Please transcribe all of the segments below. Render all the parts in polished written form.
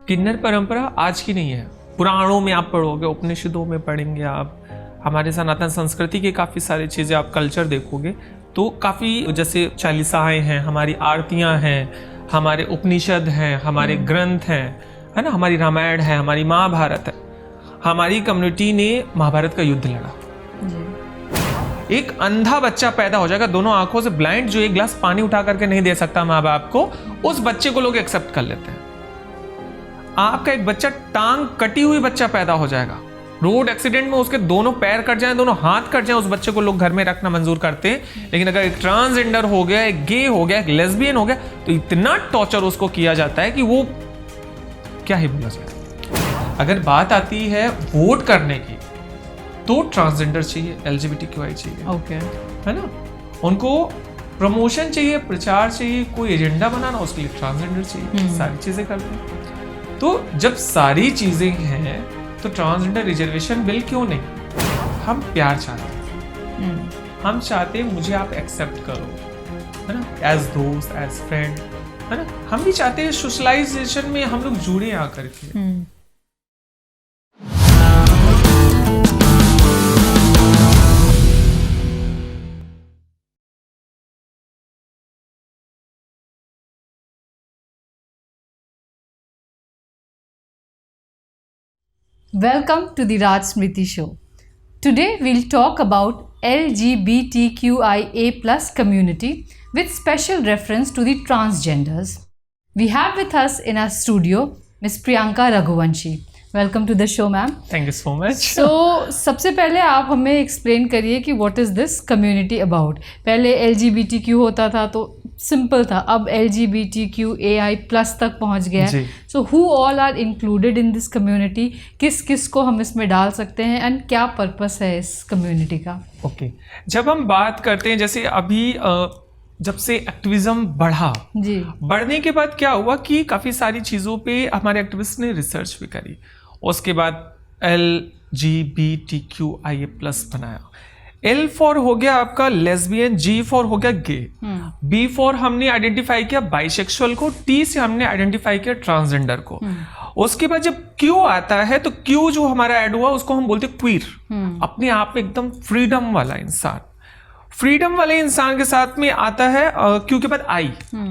किन्नर परंपरा आज की नहीं है, पुराणों में आप पढ़ोगे, उपनिषदों में पढ़ेंगे आप, हमारे सनातन संस्कृति के काफ़ी सारी चीज़ें आप कल्चर देखोगे तो काफ़ी, जैसे चालीसाएँ हैं, हमारी आरतियाँ हैं, हमारे उपनिषद हैं, हमारे ग्रंथ हैं, है ना, हमारी रामायण है, हमारी महाभारत है। हमारी कम्युनिटी ने महाभारत का युद्ध लड़ा। एक अंधा बच्चा पैदा हो जाएगा, दोनों आंखों से ब्लाइंड, जो एक गिलास पानी उठा करके नहीं दे सकता माँ बाप को, उस बच्चे को लोग एक्सेप्ट कर लेते हैं। आपका एक बच्चा टांग कटी हुई बच्चा पैदा हो जाएगा, रोड एक्सीडेंट में उसके दोनों पैर कट जाएं, दोनों हाथ कट जाएं, उस बच्चे को लोग घर में रखना मंजूर करते हैं। लेकिन अगर एक ट्रांसजेंडर हो गया, एक गे हो गया, एक लेस्बियन हो गया, तो इतना टॉर्चर उसको किया जाता है कि वो क्या ही बोला जाए। अगर बात आती है वोट करने की, तो ट्रांसजेंडर चाहिए, LGBTQI चाहिए, ओके, है ना, उनको प्रमोशन चाहिए, प्रचार चाहिए, कोई एजेंडा बनाना, उसके लिए ट्रांसजेंडर चाहिए, सारी चीजें करते हैं। तो जब सारी चीजें हैं तो ट्रांसजेंडर रिजर्वेशन बिल क्यों नहीं? हम प्यार चाहते हैं, हम चाहते हैं मुझे आप एक्सेप्ट करो, है ना, एज दोस्त, एज फ्रेंड, है ना। हम भी चाहते हैं सोशलाइजेशन में हम लोग जुड़े आकर के। Welcome to the Raj Smriti Show. Today we'll talk about LGBTQIA+ community with special reference to the transgenders. We have with us in our studio Ms. Priyanka Raghuvanshi. Welcome to the show, ma'am. Thank you so much. So, सबसे पहले आप हमें explain करिए कि what is this community about. पहले LGBTQ होता था तो सिंपल था, अब LGBTQAI+ तक पहुंच गया है। So who all are included in this community, किस किस को हम इसमें डाल सकते हैं एंड क्या पर्पस है इस कम्युनिटी का? ओके, जब हम बात करते हैं, जैसे अभी जब से एक्टिविज्म बढ़ा जी, बढ़ने के बाद क्या हुआ कि काफ़ी सारी चीज़ों पे हमारे एक्टिविस्ट ने रिसर्च भी करी। उसके बाद LGBTQIA+ बनाया। L फॉर हो गया आपका लेस्बियन, G फॉर हो गया गे, B फॉर हमने आइडेंटिफाई किया बाइसेक्सुअल को, T से हमने आइडेंटिफाई किया ट्रांसजेंडर को। उसके बाद जब Q आता है तो Q जो हमारा ऐड हुआ उसको हम बोलते हैं क्वीर, अपने आप में एकदम फ्रीडम वाला इंसान। फ्रीडम वाले इंसान के साथ में आता है Q के बाद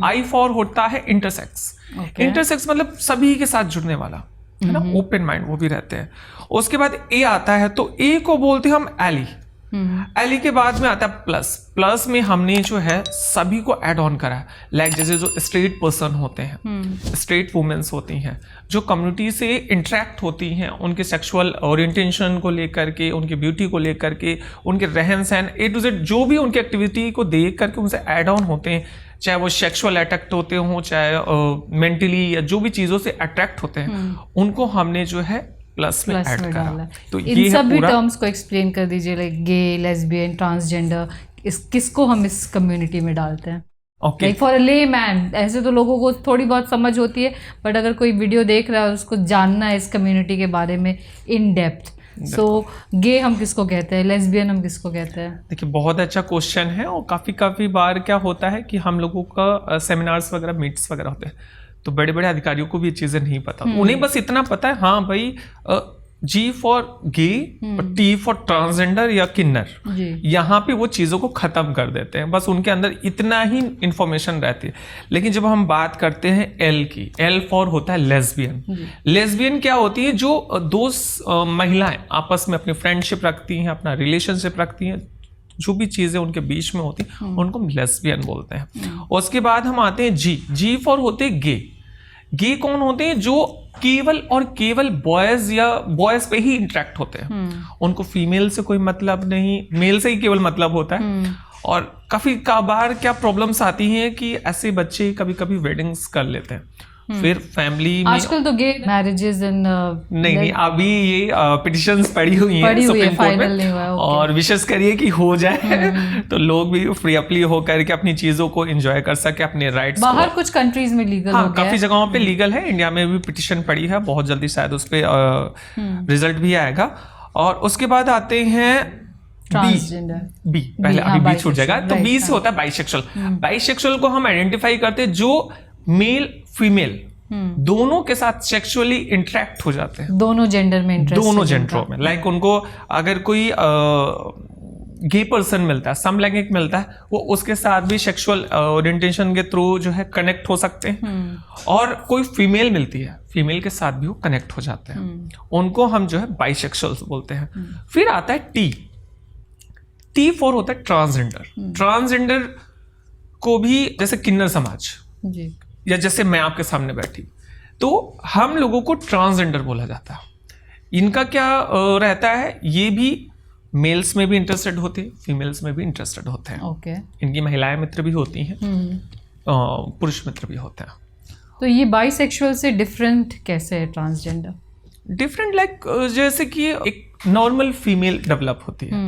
I फॉर होता है इंटरसेक्स। इंटरसेक्स मतलब सभी के साथ जुड़ने वाला, है ना, ओपन माइंड वो भी रहते हैं। उसके बाद A आता है तो A को बोलते हैं हम एली। एली के बाद में आता है प्लस। प्लस में हमने जो है सभी को ऐड ऑन करा है, लाइक जैसे जो स्ट्रेट पर्सन होते हैं, स्ट्रेट वुमेन्स होती हैं, जो कम्युनिटी से इंटरेक्ट होती हैं, उनके सेक्सुअल ओरिएंटेशन को लेकर के, उनकी ब्यूटी को लेकर के, उनके रहन सहन A to Z जो भी उनकी एक्टिविटी को देख करके उनसे ऐड ऑन होते हैं, चाहे वो सेक्सुअल अट्रैक्ट होते हों, चाहे मेंटली या जो भी चीज़ों से अट्रैक्ट होते हैं, उनको हमने जो है प्लस में ऐड करा। तो इन सभी टर्म्स को एक्सप्लेन कर दीजिए, लाइक गे, लेस्बियन, ट्रांसजेंडर, किसको हम इस कम्युनिटी में डालते हैं? ओके, फॉर अ ले मैन, ऐसे तो लोगों को थोड़ी बहुत समझ होती है, बट अगर कोई वीडियो देख रहा है उसको जानना है इस कम्युनिटी के बारे में इन डेप्थ, सो गे हम किसको कहते हैं, लेस्बियन हम किसको कहते हैं? देखिए, बहुत अच्छा क्वेश्चन है। और काफ़ी बार क्या होता है कि हम लोगों का सेमिनार्स वगैरह, मीट्स वगैरह होते हैं, तो बड़े बड़े अधिकारियों को भी ये चीज़ें नहीं पता, उन्हें बस इतना पता है, हाँ भाई G for gay, T for transgender या किन्नर, यहाँ पे वो चीज़ों को ख़त्म कर देते हैं, बस उनके अंदर इतना ही इंफॉर्मेशन रहती है। लेकिन जब हम बात करते हैं L की, L फॉर होता है लेस्बियन। लेस्बियन क्या होती है? जो दो महिलाएं आपस में अपनी फ्रेंडशिप रखती हैं, अपना रिलेशनशिप रखती हैं, जो भी चीज़ें उनके बीच में होती हैं उनको हम लेस्बियन बोलते हैं। उसके बाद हम आते हैं G फॉर होते हैं गे। गे कौन होते हैं? जो केवल और केवल बॉयज या बॉयज पे ही इंटरेक्ट होते हैं, उनको फीमेल से कोई मतलब नहीं, मेल से ही केवल मतलब होता है। और काफी बार क्या प्रॉब्लम्स आती हैं कि ऐसे बच्चे कभी कभी वेडिंग्स कर लेते हैं, फिर फैमिली में आजकल तो गे मैरिजेस एंड नहीं, अभी ये पिटिशंस पड़ी हुई हैं सुप्रीम कोर्ट में, और विशेष करिए कि हो जाए तो लोग भी फ्री अपली होकर के अपनी चीजों को एंजॉय कर सके, अपने राइट्स। बाहर कुछ कंट्रीज में लीगल हो गया, काफी जगहों पे लीगल है, इंडिया में भी पिटिशन पड़ी है, बहुत जल्दी शायद उस पे रिजल्ट भी आएगा। और उसके बाद आते हैं ट्रांसजेंडर, बी, पहले अभी बी छूट जाएगा, तो बी से होता है बाइसेक्सुअल। बाइसेक्सुअल को हम आइडेंटिफाई करते हैं जो मेल फीमेल दोनों के साथ सेक्सुअली इंटरेक्ट हो जाते हैं, दोनों जेंडर में इंटरेस्ट, दोनों जेंडरों में। लाइक उनको अगर कोई गे पर्सन मिलता है, समलैंगिक मिलता है, वो उसके साथ भी सेक्सुअल ओरिएंटेशन के थ्रू जो है कनेक्ट हो सकते हैं। और कोई फीमेल मिलती है, फीमेल के साथ भी वो कनेक्ट हो जाते हैं, उनको हम जो है बाइसेक्सुअल्स बोलते हैं। फिर आता है टी फॉर होता है ट्रांसजेंडर। ट्रांसजेंडर को भी जैसे किन्नर समाज जी, या जैसे मैं आपके सामने बैठी, तो हम लोगों को ट्रांसजेंडर बोला जाता है। इनका क्या रहता है, ये भी मेल्स में भी इंटरेस्टेड होते हैं, फीमेल्स में भी इंटरेस्टेड होते हैं। ओके। इनकी महिलाएं मित्र भी होती हैं, पुरुष मित्र भी होते हैं। तो ये बाइसेक्सुअल से डिफरेंट कैसे है ट्रांसजेंडर? डिफरेंट लाइक जैसे कि एक नॉर्मल फीमेल डेवलप होती है,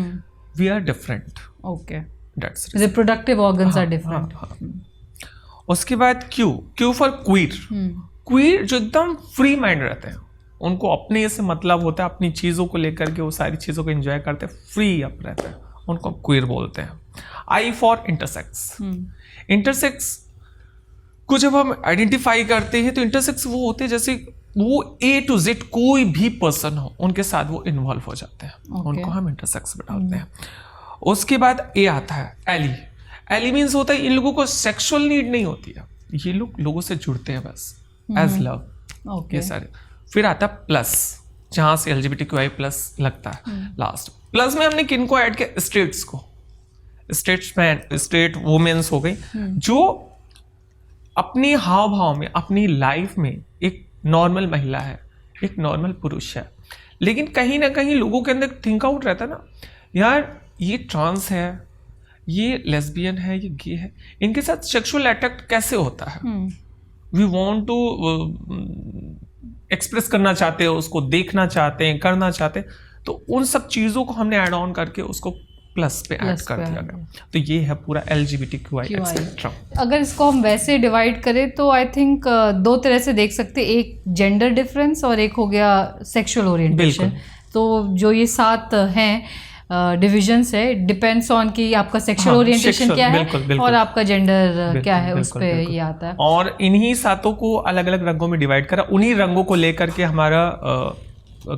we are different. Okay, that's reproductive organs are different. उसके बाद क्यू फॉर क्वीर। क्वीर जो एकदम फ्री माइंड रहते हैं, उनको अपने से मतलब होता है, अपनी चीज़ों को लेकर के वो सारी चीज़ों को एंजॉय करते हैं, फ्री अप रहते हैं, उनको क्वीर बोलते हैं। I for intersex. इंटरसेक्स को जब हम आइडेंटिफाई करते हैं तो इंटरसेक्स वो होते हैं जैसे वो A to Z कोई भी पर्सन हो उनके साथ वो इन्वॉल्व हो जाते हैं, उनको हम इंटरसेक्स बिठाते हैं। उसके बाद ए आता है एली। एली मीन्स होता है इन लोगों को सेक्सुअल नीड नहीं होती है, ये लोग लोगों से जुड़ते हैं बस एज लव, ये सारे। फिर आता है प्लस, जहां से LGBTQI+ लगता है लास्ट। प्लस में हमने किनको ऐड किया, स्टेट्स को। स्टेट्समैन, स्टेट वुमेन्स हो गई, जो अपने हाव भाव में, अपनी लाइफ में एक नॉर्मल महिला है, एक नॉर्मल पुरुष है, लेकिन कहीं ना कहीं लोगों के अंदर थिंक आउट रहता है ना, यार ये ट्रांस है, ये लेस्बियन है, ये गे है, इनके साथ सेक्सुअल अट्रैक्ट कैसे होता है। वी वांट टू एक्सप्रेस करना चाहते हैं, उसको देखना चाहते हैं, करना चाहते हैं, तो उन सब चीज़ों को हमने ऐड ऑन करके उसको प्लस पे ऐड कर दिया गया। तो ये है पूरा LGBTQI एक्सेट्रा। अगर इसको हम वैसे डिवाइड करें तो आई थिंक दो तरह से देख सकते हैं, एक जेंडर डिफरेंस और एक हो गया सेक्सुअल ओरिएंटेशन। तो जो ये 7 हैं डिविजन्स है, डिपेंड्स ऑन कि आपका सेक्सुअल ओरिएंटेशन क्या है, बिल्कुल, और आपका जेंडर क्या है, उस पे ये आता है। और इन्हीं 7 को अलग अलग रंगों में डिवाइड करा, उन्हीं रंगों को लेकर के हमारा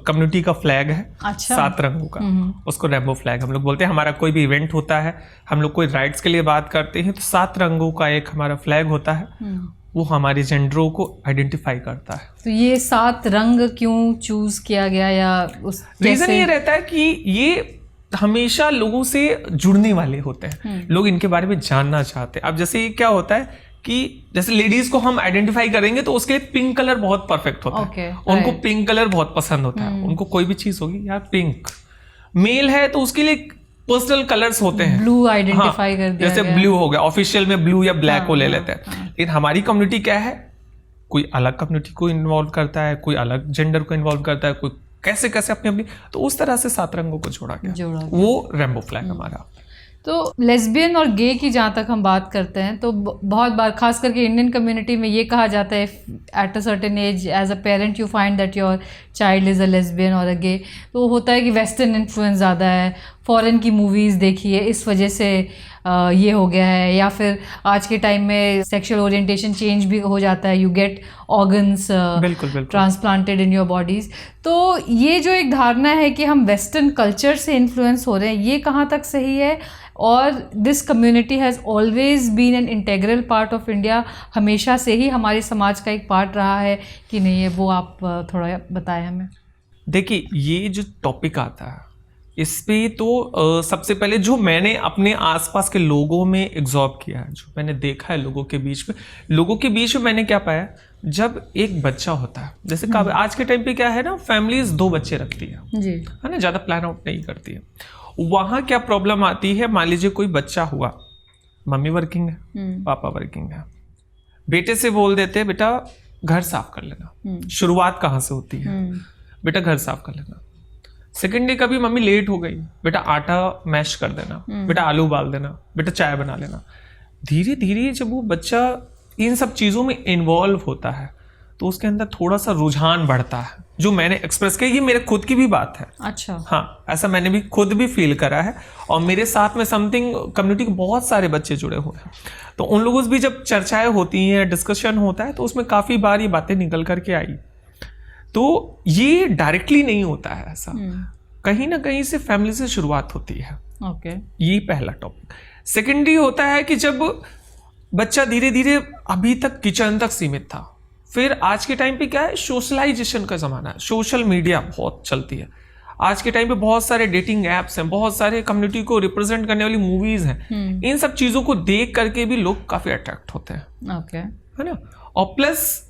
कम्युनिटी का फ्लैग है। अच्छा। 7 रंगों का, उसको रेनबो फ्लैग हम लोग बोलते हैं। हमारा कोई भी इवेंट होता है, हम लोग कोई राइट्स के लिए बात करते हैं, तो 7 रंगों का एक हमारा फ्लैग होता है, वो हमारे जेंडरों को आइडेंटिफाई करता है। तो ये 7 रंग क्यों चूज किया गया, या उस रीजन ये रहता है कि ये हमेशा लोगों से जुड़ने वाले होते हैं, लोग इनके बारे में जानना चाहते हैं। अब जैसे क्या होता है कि जैसे लेडीज को हम आइडेंटिफाई करेंगे तो उसके लिए पिंक कलर बहुत परफेक्ट होता है, उनको पिंक कलर बहुत पसंद होता है, उनको कोई भी चीज होगी यार पिंक। मेल है तो उसके लिए पर्सनल कलर्स होते हैं, ब्लू आइडेंटिफाई कर दिया, जैसे ब्लू हो गया, ऑफिशियल में ब्लू या ब्लैक को ले लेते हैं। लेकिन हमारी कम्युनिटी क्या है, कोई अलग कम्युनिटी को इन्वॉल्व करता है, कोई अलग जेंडर को इन्वॉल्व करता है, कोई कैसे कैसे अपनी अपनी, तो उस तरह से 7 रंगों को जोड़ा गया, वो रेनबो फ्लैग हमारा। तो लेस्बियन और गे की जहाँ तक हम बात करते हैं तो बहुत बार खास करके इंडियन कम्युनिटी में ये कहा जाता है, at a certain age as a parent you find that your child is a lesbian और अ गे। तो होता है कि वेस्टर्न इन्फ्लुएंस ज़्यादा है, फॉरेन की मूवीज़ देखी है, इस वजह से ये हो गया है, या फिर आज के टाइम में सेक्सुअल ओरिएंटेशन चेंज भी हो जाता है, you get organs transplanted in your bodies. तो ये जो एक धारणा है कि हम वेस्टर्न कल्चर से इन्फ्लुएंस हो रहे हैं, ये कहाँ तक सही है? और this community has always been an integral part of India, हमेशा से ही हमारे समाज का एक पार्ट रहा है कि नहीं है, वो आप थोड़ा बताएं हमें। देखिए, ये जो टॉपिक आता है इस पे तो सबसे पहले जो मैंने अपने आसपास के लोगों में एब्जॉर्ब किया है, जो मैंने देखा है लोगों के बीच में मैंने क्या पाया, जब एक बच्चा होता है, जैसे आज के टाइम पे क्या है ना, फैमिलीज 2 बच्चे रखती है ना, ज़्यादा प्लान आउट नहीं करती है। वहाँ क्या प्रॉब्लम आती है, मान लीजिए कोई बच्चा हुआ, मम्मी वर्किंग है, पापा वर्किंग है, बेटे से बोल देते हैं बेटा घर साफ कर लेना। शुरुआत कहाँ से होती है, बेटा घर साफ कर लेना। सेकेंड डे कभी मम्मी लेट हो गई, बेटा आटा मैश कर देना, बेटा आलू उबाल देना, बेटा चाय बना लेना। धीरे धीरे जब वो बच्चा इन सब चीज़ों में इन्वॉल्व होता है तो उसके अंदर थोड़ा सा रुझान बढ़ता है, जो मैंने एक्सप्रेस किया, ये मेरे खुद की भी बात है। अच्छा। हाँ, ऐसा मैंने भी खुद भी फील करा है। और मेरे साथ में समथिंग कम्युनिटी के बहुत सारे बच्चे जुड़े हुए हैं, तो उन लोगों से भी जब चर्चाएं होती हैं, डिस्कशन होता है, तो उसमें काफ़ी बार ये बातें निकल करके आई। तो ये डायरेक्टली नहीं होता है ऐसा, कहीं ना कहीं से फैमिली से शुरुआत होती है। ओके। ये पहला टॉपिक। सेकेंडरी होता है कि जब बच्चा धीरे धीरे अभी तक किचन तक सीमित था, फिर आज के टाइम पे क्या है, सोशलाइजेशन का ज़माना है, सोशल मीडिया बहुत चलती है। आज के टाइम पे बहुत सारे डेटिंग एप्स हैं, बहुत सारे कम्युनिटी को रिप्रेजेंट करने वाली मूवीज़ हैं। इन सब चीज़ों को देख करके भी लोग काफ़ी अट्रैक्ट होते हैं। ओके। है ना। और प्लस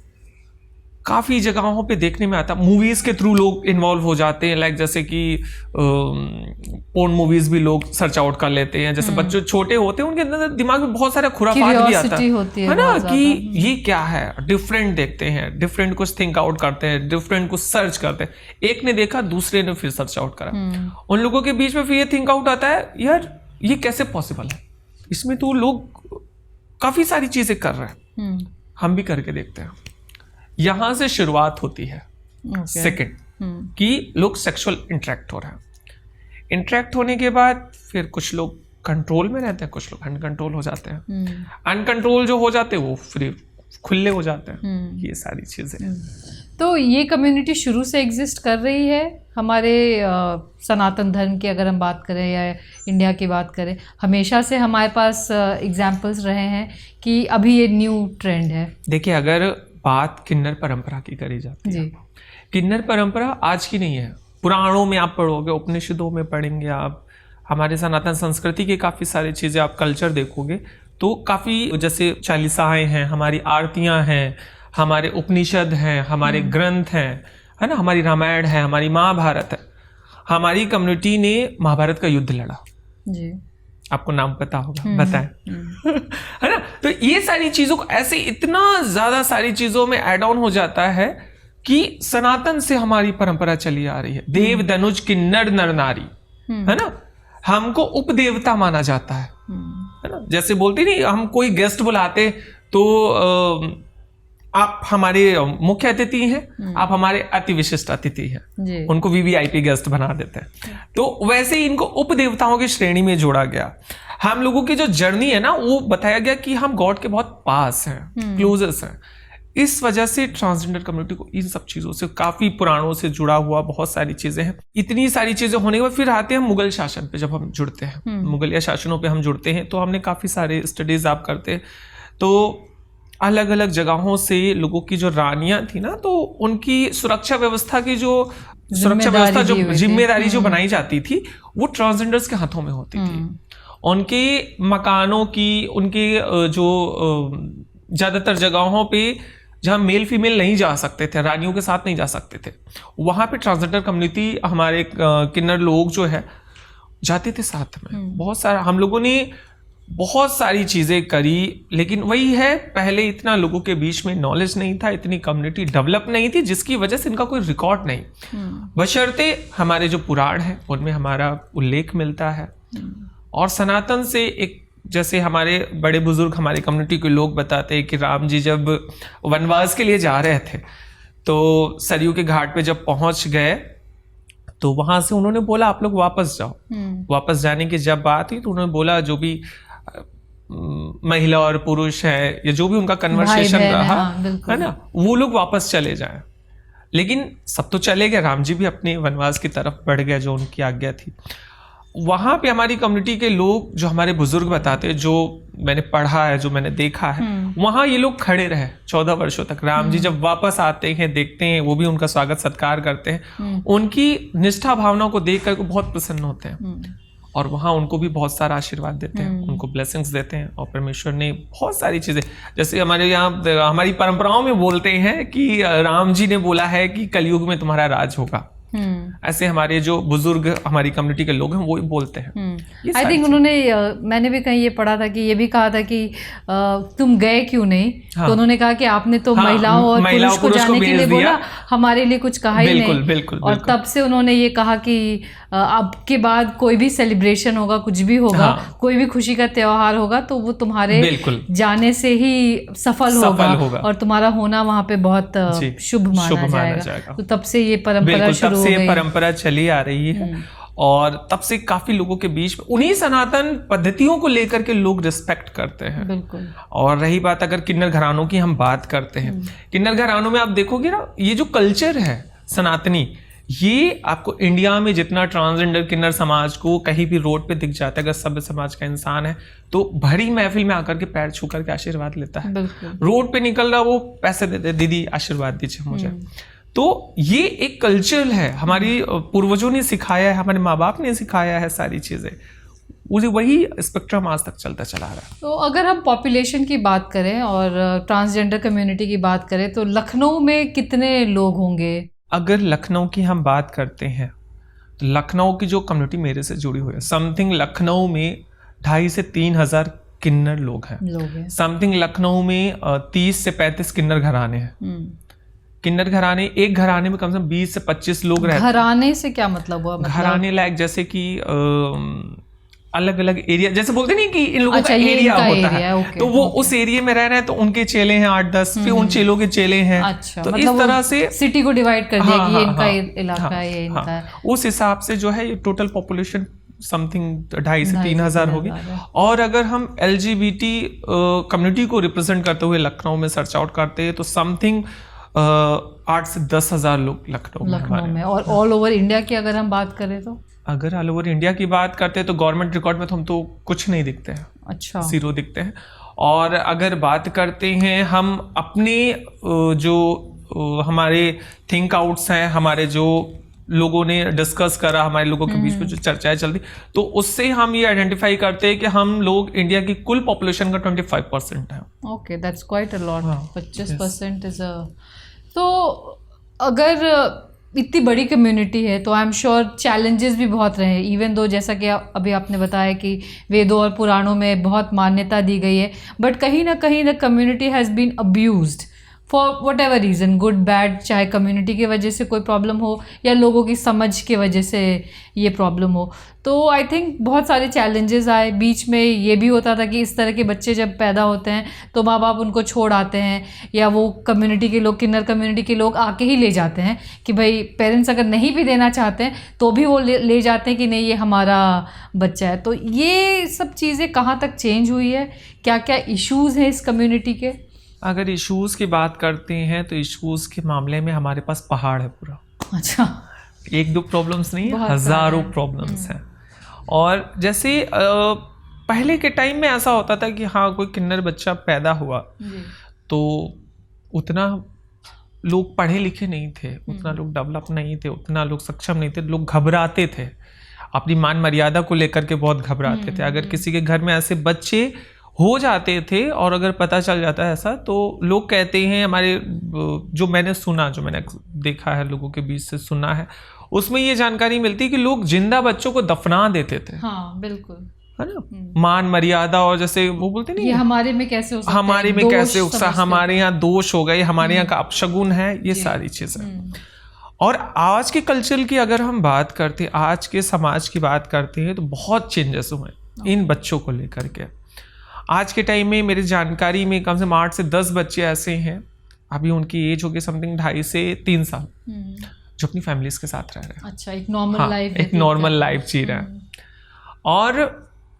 काफ़ी जगहों पे देखने में आता, मूवीज़ के थ्रू लोग इन्वॉल्व हो जाते हैं। लाइक जैसे कि पोर्न मूवीज़ भी लोग सर्च आउट कर लेते हैं। जैसे बच्चे छोटे होते हैं, उनके अंदर दिमाग में बहुत सारा खुराफात भी आता है ना, कि ये क्या है, डिफरेंट देखते हैं, डिफरेंट कुछ थिंक आउट करते हैं, डिफरेंट कुछ सर्च करते हैं। एक ने देखा, दूसरे ने फिर सर्च आउट करा। उन लोगों के बीच में फिर ये थिंक आउट आता है, यार ये कैसे पॉसिबल है, इसमें तो लोग काफ़ी सारी चीज़ें कर रहे हैं, हम भी करके देखते हैं। यहां से शुरुआत होती है। सेकंड कि लोग सेक्सुअल इंटरेक्ट हो रहे हैं। इंटरेक्ट होने के बाद फिर कुछ लोग कंट्रोल में रहते हैं, कुछ लोग अनकंट्रोल हो जाते हैं। अनकंट्रोल जो हो जाते हैं वो फिर खुले हो जाते हैं। ये सारी चीजें। तो ये कम्युनिटी शुरू से एग्जिस्ट कर रही है हमारे सनातन धर्म की अगर हम बात करें या इंडिया की बात करें, हमेशा से हमारे पास एग्जाम्पल्स रहे हैं कि अभी ये न्यू ट्रेंड है? देखिए, अगर बात किन्नर परंपरा की करी जाती है, किन्नर परंपरा आज की नहीं है। पुराणों में आप पढ़ोगे, उपनिषदों में पढ़ेंगे आप, हमारे सनातन संस्कृति की काफ़ी सारी चीज़ें आप कल्चर देखोगे तो काफ़ी, जैसे चालीसाएँ हैं, हमारी आरतियाँ हैं, हमारे उपनिषद हैं, हमारे ग्रंथ हैं, है ना, हमारी रामायण है, हमारी महाभारत है। हमारी कम्युनिटी ने महाभारत का युद्ध लड़ा जी, आपको नाम पता होगा, बताएं। है ना। तो ये सारी चीजों को ऐसे इतना ज्यादा सारी चीजों में ऐड ऑन हो जाता है कि सनातन से हमारी परंपरा चली आ रही है। देव दनुज किन्नर नर नारी, है ना, हमको उपदेवता माना जाता है ना। जैसे बोलते नहीं, हम कोई गेस्ट बुलाते तो आप हमारे मुख्य अतिथि हैं, आप हमारे अति विशिष्ट अतिथि हैं, उनको वीवीआईपी गेस्ट बना देते हैं। तो वैसे ही इनको उपदेवताओं की श्रेणी में जोड़ा गया। हम लोगों की जो जर्नी है ना, वो बताया गया कि हम गॉड के बहुत पास हैं, क्लोजेस्ट हैं। इस वजह से ट्रांसजेंडर कम्युनिटी को इन सब चीजों से, काफी पुराणों से जुड़ा हुआ बहुत सारी चीजें हैं। इतनी सारी चीजें होने के बाद फिर आते हैं मुगल शासन पे। जब हम जुड़ते हैं मुगलिया शासनों पे हम जुड़ते हैं, तो हमने काफी सारे स्टडीज आप करते हैं, तो अलग अलग जगहों से लोगों की जो रानियां थी ना, तो उनकी सुरक्षा व्यवस्था की जो जिम्मेदारी जो बनाई जाती थी, वो ट्रांसजेंडर्स के हाथों में होती थी। उनके मकानों की, उनके जो ज्यादातर जगहों पे जहाँ मेल फीमेल नहीं जा सकते थे, रानियों के साथ नहीं जा सकते थे, वहां पे ट्रांसजेंडर कम्युनिटी, हमारे किन्नर लोग जो है जाते थे साथ में। बहुत सारा हम लोगों ने बहुत सारी चीजें करी, लेकिन वही है, पहले इतना लोगों के बीच में नॉलेज नहीं था, इतनी कम्युनिटी डेवलप नहीं थी, जिसकी वजह से इनका कोई रिकॉर्ड नहीं। बशर्ते हमारे जो पुराण है उनमें हमारा उल्लेख मिलता है। और सनातन से एक, जैसे हमारे बड़े बुजुर्ग, हमारे कम्युनिटी के लोग बताते हैं कि राम जी जब वनवास के लिए जा रहे थे, तो सरयू के घाट पे जब पहुंच गए, तो वहां से उन्होंने बोला आप लोग वापस जाओ। वापस जाने की जब बात हुई, तो उन्होंने बोला जो भी महिला और पुरुष है, या जो भी उनका कन्वर्सेशन रहा, है ना, वो लोग वापस चले जाएं। लेकिन सब तो चले गए, राम जी भी अपने वनवास की तरफ बढ़ गए, जो उनकी आज्ञा थी। वहां पे हमारी कम्युनिटी के लोग, जो हमारे बुजुर्ग बताते हैं, जो मैंने पढ़ा है, जो मैंने देखा है, वहां ये लोग खड़े रहे 14 वर्षों तक। राम जी जब वापस आते हैं, देखते हैं, वो भी उनका स्वागत सत्कार करते हैं, उनकी निष्ठा भावना को देख कर बहुत प्रसन्न होते हैं, और वहाँ उनको भी बहुत सारा आशीर्वाद देते हैं, उनको ब्लेसिंग्स देते हैं। और परमेश्वर ने बहुत सारी चीज़ें, जैसे हमारे यहाँ हमारी परंपराओं में बोलते हैं कि राम जी ने बोला है कि कलयुग में तुम्हारा राज होगा। ऐसे हमारे जो बुजुर्ग, हमारी कम्युनिटी के लोग हैं, वो बोलते हैं। आई थिंक उन्होंने, मैंने भी कहीं ये पढ़ा था कि ये भी कहा था कि तुम गए क्यों नहीं। हाँ, तो उन्होंने कहा कि आपने तो महिलाओं और पुरुष को जाने के लिए बोला, हमारे लिए कुछ कहा ही नहीं। बिल्कुल, और तब से उन्होंने ये कहा कि अब के बाद कोई भी सेलिब्रेशन होगा, कुछ भी होगा, हाँ। कोई भी खुशी का त्योहार होगा तो वो तुम्हारे बिल्कुल जाने से ही सफल होगा और तुम्हारा होना वहाँ पे बहुत शुभ माना जाएगा। तो तब से ये परंपरा शुरू हो गई। तब से परंपरा चली आ रही है और तब से काफी लोगों के बीच में उन्हीं सनातन पद्धतियों को लेकर के लोग रिस्पेक्ट करते हैं। बिल्कुल। और रही बात अगर किन्नर घरानों की हम बात करते हैं, किन्नर घरानों में आप देखोगे ना, ये जो कल्चर है सनातनी, ये आपको इंडिया में जितना ट्रांसजेंडर किन्नर समाज को कहीं भी रोड पे दिख जाता है, अगर सभ्य समाज का इंसान है तो भरी महफिल में आकर के पैर छू करके आशीर्वाद लेता है। रोड पे निकल रहा वो पैसे देते, दीदी आशीर्वाद दीजिए मुझे। तो ये एक कल्चर है, हमारी पूर्वजों ने सिखाया है, हमारे माँ बाप ने सिखाया है सारी चीजें, वही स्पेक्ट्रम आज तक चलता चला रहा है। तो अगर हम पॉपुलेशन की बात करें और ट्रांसजेंडर कम्युनिटी की बात करें तो लखनऊ में कितने लोग होंगे? अगर लखनऊ की हम बात करते हैं तो लखनऊ की जो कम्युनिटी मेरे से जुड़ी हुई है, समथिंग लखनऊ में 2,500 से 3,000 किन्नर लोग हैं। समथिंग लखनऊ में 30 से 35 किन्नर घराने हैं। किन्नर घराने, एक घराने में कम से कम 20 से 25 लोग रहते हैं। घराने से क्या मतलब हुआ? घराने लायक जैसे कि अलग अलग एरिया, जैसे बोलते नहीं कि इन लोगों का एरिया होता है, तो वो उस एरिया में रह रहे हैं तो उनके चेले हैं 8-10, फिर उन चेलों के चेले हैं। अच्छा, तो मतलब इस तरह से सिटी को डिवाइड कर दिया कि ये इनका इलाका है, ये इनका है। उस हिसाब से जो है ये टोटल पॉपुलेशन समथिंग 2,500 से 3,000 होगी। और अगर हम LGBT कम्युनिटी को रिप्रेजेंट करते हुए लखनऊ में सर्च आउट करते हैं तो समथिंग 8 से 10,000 लोग लखनऊ में। और ऑल ओवर इंडिया की अगर हम बात करें तो? अगर ऑल ओवर इंडिया की बात करते हैं तो गवर्नमेंट रिकॉर्ड में तो हम तो कुछ नहीं दिखते हैं। अच्छा। 0 दिखते हैं। और अगर बात करते हैं हम अपने जो हमारे थिंक आउट्स हैं, हमारे जो लोगों ने डिस्कस करा, हमारे लोगों के बीच में जो चर्चाएं चलती, तो उससे हम ये आइडेंटिफाई करते हैं कि हम लोग इंडिया की कुल पॉपुलेशन का 25% है। Okay, that's quite a lot. 25% is a, तो अगर इतनी बड़ी कम्युनिटी है तो आई एम श्योर चैलेंजेस भी बहुत रहे, इवन दो जैसा कि अभी आपने बताया कि वेदों और पुराणों में बहुत मान्यता दी गई है, बट कहीं ना कहीं the community has been abused for whatever reason, good bad, चाहे कम्युनिटी की वजह से कोई प्रॉब्लम हो या लोगों की समझ की वजह से ये प्रॉब्लम हो। तो आई थिंक बहुत सारे चैलेंजेस आए। बीच में ये भी होता था कि इस तरह के बच्चे जब पैदा होते हैं तो माँ बाप उनको छोड़ आते हैं, या वो कम्युनिटी के लोग, किन्नर कम्युनिटी के लोग आके ही ले जाते हैं कि भाई पेरेंट्स अगर नहीं भी देना चाहते हैं तो भी वो ले जाते हैं कि नहीं ये हमारा बच्चा है। तो ये सब चीज़ें कहाँ तक चेंज हुई है, क्या क्या इश्यूज़ हैं इस कम्युनिटी के? अगर इश्यूज़ की बात करते हैं तो इश्यूज़ के मामले में हमारे पास पहाड़ है पूरा। अच्छा। 1-2 प्रॉब्लम्स नहीं, हज़ारों प्रॉब्लम्स हैं। और जैसे पहले के टाइम में ऐसा होता था कि हाँ कोई किन्नर बच्चा पैदा हुआ तो उतना लोग पढ़े लिखे नहीं थे, उतना लोग डेवलप नहीं थे, उतना लोग सक्षम नहीं थे, लोग घबराते थे, अपनी मान मर्यादा को लेकर के बहुत घबराते थे। अगर किसी के घर में ऐसे बच्चे हो जाते थे और अगर पता चल जाता है ऐसा, तो लोग कहते हैं, हमारे जो मैंने देखा है, लोगों के बीच से सुना है, उसमें ये जानकारी मिलती है कि लोग जिंदा बच्चों को दफना देते थे। हाँ बिल्कुल, है ना, मान मर्यादा, और जैसे वो बोलते नहीं, ये हमारे में कैसे हो सकता है, हमारे में कैसे हो सकता, हमारे यहाँ दोष हो गए, हमारे यहाँ का अपशगुन है, ये सारी चीजें। और आज के कल्चर की अगर हम बात करते हैं, आज के समाज की बात करते हैं, तो बहुत चेंजेस हुए इन बच्चों को लेकर के। आज के टाइम में मेरी जानकारी में कम से कम 8 से 10 बच्चे ऐसे हैं, अभी उनकी एज होगी समथिंग 2.5 से 3 साल, जो अपनी फैमिलीज के साथ रह रहे हैं। अच्छा, एक नॉर्मल लाइफ, एक नॉर्मल लाइफ जी रहे हैं। और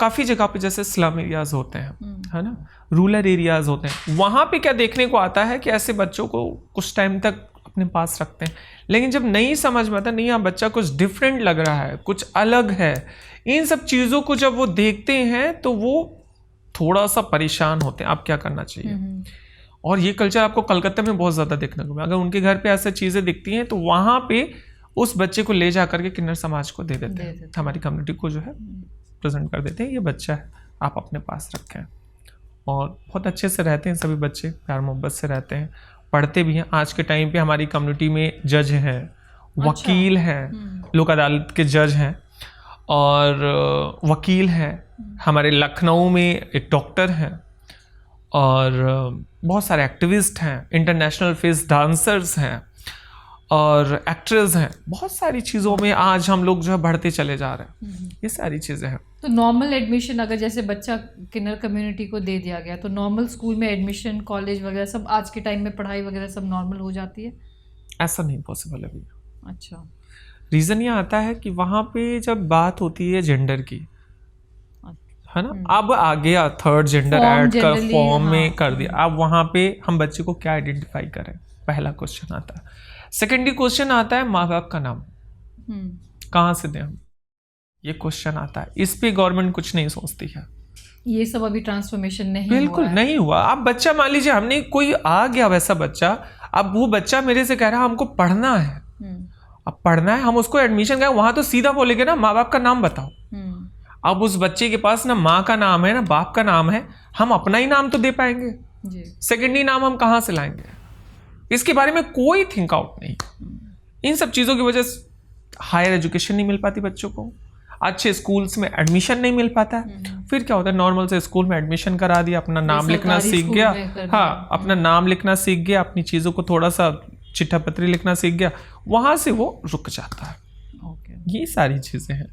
काफ़ी जगह पे जैसे स्लम एरियाज होते हैं, है ना, रूरल एरियाज होते हैं, वहाँ पे क्या देखने को आता है कि ऐसे बच्चों को कुछ टाइम तक अपने पास रखते हैं, लेकिन जब नहीं समझ में आता, नहीं यहाँ बच्चा कुछ डिफरेंट लग रहा है, कुछ अलग है, इन सब चीज़ों को जब वो देखते हैं तो वो थोड़ा सा परेशान होते हैं, आप क्या करना चाहिए। और ये कल्चर आपको कलकत्ता में बहुत ज़्यादा देखने को मिला। अगर उनके घर पे ऐसे चीज़ें दिखती हैं तो वहाँ पे उस बच्चे को ले जा करके किन्नर समाज को दे देते हैं, हमारी कम्युनिटी को जो है प्रेजेंट कर देते हैं, ये बच्चा है आप अपने पास रखें। और बहुत अच्छे से रहते हैं सभी बच्चे, प्यार मोहब्बत से रहते हैं, पढ़ते भी हैं। आज के टाइम पे हमारी कम्युनिटी में जज हैं, वकील हैं, लोक अदालत के जज हैं और वकील हैं, हमारे लखनऊ में एक डॉक्टर हैं, और बहुत सारे एक्टिविस्ट हैं, इंटरनेशनल फेस डांसर्स हैं, और एक्ट्रेस हैं, बहुत सारी चीज़ों में आज हम लोग जो है बढ़ते चले जा रहे हैं। ये सारी चीज़ें हैं। तो नॉर्मल एडमिशन अगर जैसे बच्चा किन्नर कम्युनिटी को दे दिया गया तो नॉर्मल स्कूल में एडमिशन, कॉलेज वगैरह सब आज के टाइम में पढ़ाई वगैरह सब नॉर्मल हो जाती है? ऐसा नहीं पॉसिबल है भैया। अच्छा। रीज़न ये आता है कि वहाँ पे जब बात होती है जेंडर की, है ना, अब आ गया थर्ड जेंडर ऐड कर फॉर्म में कर दिया, अब वहाँ पे हम बच्चे को क्या आइडेंटिफाई करें, पहला क्वेश्चन आता है। सेकेंडरी क्वेश्चन आता है माँ बाप का नाम कहाँ से दें हम, ये क्वेश्चन आता है। इस पे गवर्नमेंट कुछ नहीं सोचती है। ये सब अभी ट्रांसफॉर्मेशन नहीं बिल्कुल हुआ नहीं हुआ। अब बच्चा मान लीजिए हमने कोई आ गया वैसा बच्चा, अब वो बच्चा मेरे से कह रहा है हमको पढ़ना है, अब पढ़ना है, हम उसको एडमिशन गए, वहां तो सीधा बोलेंगे ना माँ बाप का नाम बताओ। अब उस बच्चे के पास ना माँ का नाम है ना बाप का नाम है, हम अपना ही नाम तो दे पाएंगे, सेकेंडरी नाम हम कहाँ से लाएंगे? इसके बारे में कोई थिंक आउट नहीं। इन सब चीज़ों की वजह से हायर एजुकेशन नहीं मिल पाती बच्चों को, अच्छे स्कूल्स में एडमिशन नहीं मिल पाता है। फिर क्या होता है, नॉर्मल से स्कूल में एडमिशन करा दिया, अपना नाम लिखना सीख गया, हाँ अपना नाम लिखना सीख गया, अपनी चीज़ों को थोड़ा सा चिट्ठा पत्री लिखना सीख गया, वहाँ से वो रुक जाता है। ये सारी चीज़ें हैं।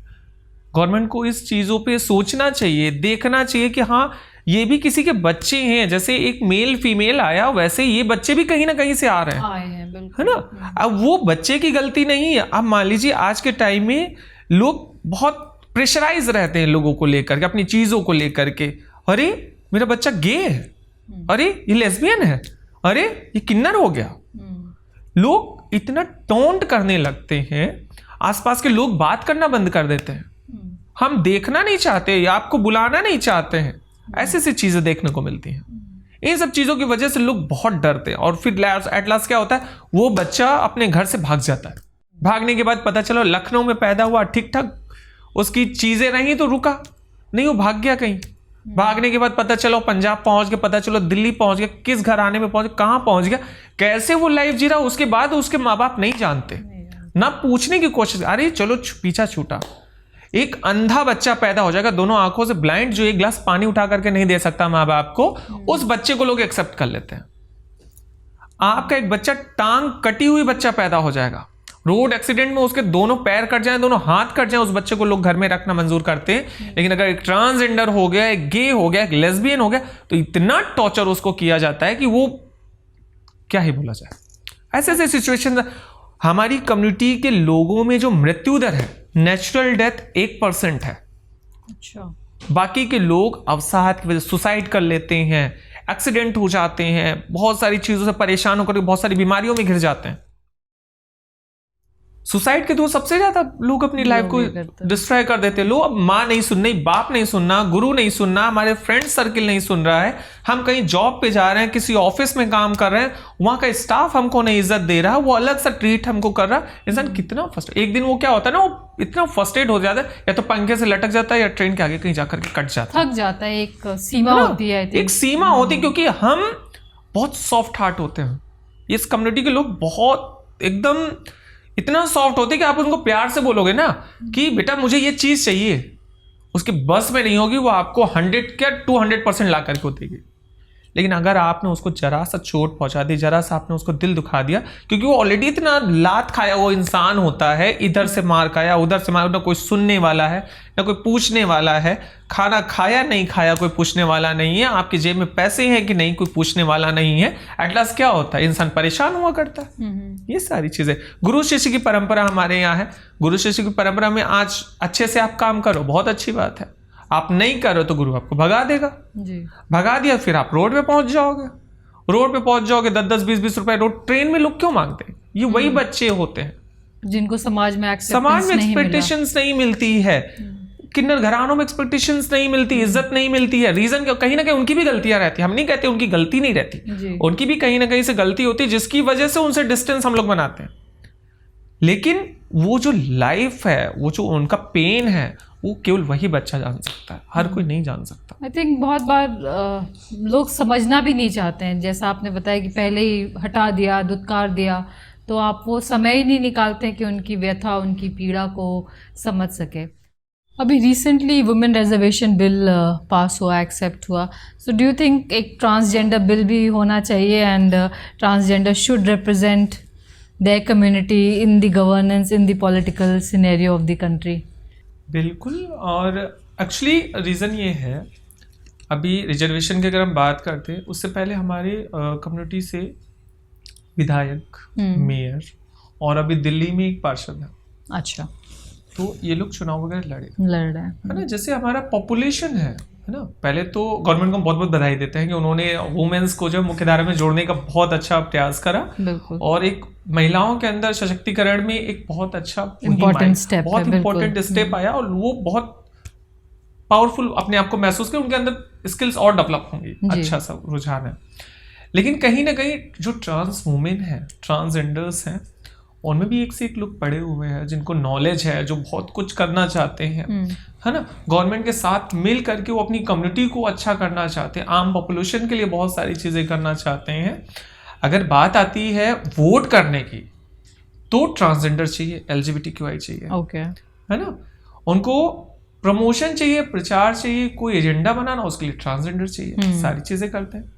गवर्नमेंट को इस चीज़ों पे सोचना चाहिए, देखना चाहिए कि हाँ ये भी किसी के बच्चे हैं, जैसे एक मेल फीमेल आया वैसे ये बच्चे भी कहीं ना कहीं से आ रहे हैं, है ना। अब वो बच्चे की गलती नहीं है। अब मान लीजिए आज के टाइम में लोग बहुत प्रेशराइज रहते हैं लोगों को लेकर के, अपनी चीज़ों को लेकर के, अरे मेरा बच्चा गे है, अरे ये लेस्बियन है, अरे ये किन्नर हो गया। लोग इतना टोंट करने लगते हैं, आसपास के लोग बात करना बंद कर देते हैं, हम देखना नहीं चाहते या आपको बुलाना नहीं चाहते हैं, ऐसी ऐसी चीजें देखने को मिलती हैं। इन सब चीजों की वजह से लोग बहुत डरते हैं और फिर एट लास्ट क्या होता है, वो बच्चा अपने घर से भाग जाता है। भागने के बाद पता चलो लखनऊ में पैदा हुआ, ठीक ठाक उसकी चीजें रही तो रुका नहीं, वो भाग गया कहीं। भागने के बाद पता चलो पंजाब पहुंच गया, पता चलो दिल्ली पहुंच गया, किस घराने में पहुंच गया, कहां पहुंच गया, कैसे वो लाइफ जी रहा, उसके बाद उसके माँ बाप नहीं जानते, ना पूछने की कोशिश। अरे चलो पीछा छूटा, एक अंधा बच्चा पैदा हो जाएगा, दोनों आंखों से ब्लाइंड, जो एक गिलास पानी उठा करके नहीं दे सकता माँ बाप को, उस बच्चे को लोग एक्सेप्ट कर लेते हैं। आपका एक बच्चा टांग कटी हुई बच्चा पैदा हो जाएगा, रोड एक्सीडेंट में उसके दोनों पैर कट जाए, दोनों हाथ कट जाए, उस बच्चे को लोग घर में रखना मंजूर करते हैं। लेकिन अगर एक ट्रांसजेंडर हो गया, एक गे हो गया, एक लेस्बियन हो गया, तो इतना टॉर्चर उसको किया जाता है कि वो क्या ही बोला जाए। ऐसे ऐसे सिचुएशन। हमारी कम्युनिटी के लोगों में जो मृत्यु दर है, नेचुरल डेथ 1% है। अच्छा। बाकी के लोग अवसाद की वजह से सुसाइड कर लेते हैं, एक्सीडेंट हो जाते हैं, बहुत सारी चीजों से परेशान होकर बहुत सारी बीमारियों में घिर जाते हैं। सुसाइड के तो सबसे ज्यादा लोग अपनी लाइफ को डिस्ट्रॉय कर देते हैं। लोग अब माँ नहीं सुननी, बाप नहीं सुनना, गुरु नहीं सुनना, हमारे फ्रेंड सर्किल नहीं सुन रहा है, हम कहीं जॉब पे जा रहे हैं, किसी ऑफिस में काम कर रहे हैं, वहां का स्टाफ हमको नहीं इज्जत दे रहा, वो अलग सा ट्रीट हमको कर रहा। इंसान कितना फर्स्ट, एक दिन वो क्या होता है ना, वो इतना फर्स्टेड हो जाता है, या तो पंखे से लटक जाता है या ट्रेन के आगे कहीं जाकर के कट जाता है, थक जाता है। एक सीमा होती है, एक सीमा होती है, क्योंकि हम बहुत सॉफ्ट हार्ट होते हैं। इस कम्युनिटी के लोग बहुत एकदम इतना सॉफ्ट होते कि आप उनको प्यार से बोलोगे ना कि बेटा मुझे ये चीज चाहिए, उसके बस में नहीं होगी, वो आपको 100 क्या 200% ला करके देगी। लेकिन अगर आपने उसको जरा सा चोट पहुंचा दी, जरा सा आपने उसको दिल दुखा दिया, क्योंकि वो ऑलरेडी इतना लात खाया वो इंसान होता है, इधर से मार खाया, उधर से मार, ना कोई सुनने वाला है, ना कोई पूछने वाला है, खाना खाया नहीं खाया कोई पूछने वाला नहीं है, आपकी जेब में पैसे हैं कि नहीं कोई पूछने वाला नहीं है। एट लास्ट क्या होता है, इंसान परेशान हुआ करता है। ये सारी चीजें, गुरु शिष्य की परंपरा हमारे यहाँ है। गुरु शिष्य की परंपरा में आज अच्छे से आप काम करो, बहुत अच्छी बात है। आप नहीं करो तो गुरु आपको भगा देगा जी। भगा दिया फिर आप रोड पे पहुंच जाओगे, रोड पे पहुंच जाओगे, 10-10 20-20 रुपए रोड ट्रेन में लोग क्यों मांगते हैं? ये वही बच्चे होते हैं जिनको समाज में एक्सपेक्टेशंस नहीं मिलती है, किन्नर घरानों में एक्सपेक्टेशंस नहीं मिलती, इज्जत नहीं मिलती है। रीजन क्या, कहीं ना कहीं उनकी भी गलतियां रहती है, हम नहीं कहते उनकी गलती नहीं रहती, उनकी भी कहीं ना कहीं से गलती होती है, जिसकी वजह से उनसे डिस्टेंस हम लोग बनाते हैं। लेकिन वो जो लाइफ है, वो जो उनका पेन है, वो केवल वही बच्चा जान सकता है, हर कोई नहीं जान सकता। आई थिंक बहुत बार लोग समझना भी नहीं चाहते हैं, जैसा आपने बताया कि पहले ही हटा दिया, दुत्कार दिया, तो आप वो समय ही नहीं निकालते कि उनकी व्यथा, उनकी पीड़ा को समझ सके। अभी recently women reservation bill pass हुआ, एक्सेप्ट हुआ, सो डू यू थिंक एक ट्रांसजेंडर बिल भी होना चाहिए and transgender should represent their community in the governance, in the political scenario of the country? बिल्कुल। और एक्चुअली रीज़न ये है, अभी रिजर्वेशन की अगर हम बात करते हैं, उससे पहले हमारे कम्युनिटी से विधायक, मेयर और अभी दिल्ली में एक पार्षद है। अच्छा, तो ये लोग चुनाव वगैरह लड़ रहे हैं, है ना। जैसे हमारा पॉपुलेशन है ना, पहले तो गवर्नमेंट को बहुत बहुत बधाई देते हैं कि उन्होंने वुमेन्स को जो मुख्यधारा में जोड़ने का बहुत अच्छा प्रयास करा, और एक महिलाओं के अंदर सशक्तिकरण में एक बहुत अच्छा इम्पोर्टेंट स्टेप आया, और वो बहुत पावरफुल अपने आप को महसूस कर, उनके अंदर स्किल्स और डेवलप होंगी, अच्छा सा रुझान है। लेकिन कहीं ना कहीं जो ट्रांस वुमेन है, ट्रांसजेंडर्स हैं, उनमें भी एक से एक लोग पड़े हुए हैं जिनको नॉलेज है, जो बहुत कुछ करना चाहते हैं, है ना। गवर्नमेंट के साथ मिल करके वो अपनी कम्युनिटी को अच्छा करना चाहते हैं, आम पॉपुलेशन के लिए बहुत सारी चीज़ें करना चाहते हैं। अगर बात आती है वोट करने की, तो ट्रांसजेंडर चाहिए, LGBTQI चाहिए, ओके, है ना। उनको प्रमोशन चाहिए, प्रचार चाहिए, कोई एजेंडा बनाना, उसके लिए ट्रांसजेंडर चाहिए, सारी चीज़ें करते हैं।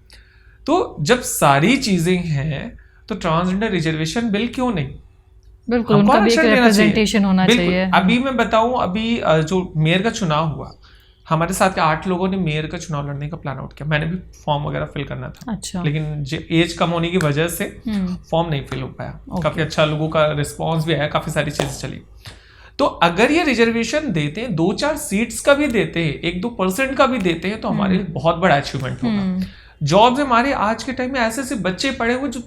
तो जब सारी चीज़ें हैं तो ट्रांसजेंडर रिजर्वेशन बिल क्यों नहीं? बिल्कुल, उनका भी एक रिप्रेजेंटेशन होना चाहिए। अभी मैं बताऊं, अभी जो मेयर का चुनाव हुआ, हमारे साथ के 8 लोगों ने मेयर का चुनाव लड़ने का प्लान आउट किया। मैंने भी फॉर्म वगैरह फिल करना था, अच्छा, लेकिन एज कम होने की वजह से फॉर्म नहीं फिल हो पाया। काफी अच्छा लोगों का रिस्पॉन्स भी आया, काफी सारी चीजें चली। तो अगर ये रिजर्वेशन देते हैं, 2-4 सीट्स का भी देते हैं, 1-2% का भी देते हैं, तो हमारे लिए बहुत बड़ा अचीवमेंट होगा। जॉब्स हमारे आज के टाइम में ऐसे ऐसे बच्चे पढ़े हुए जो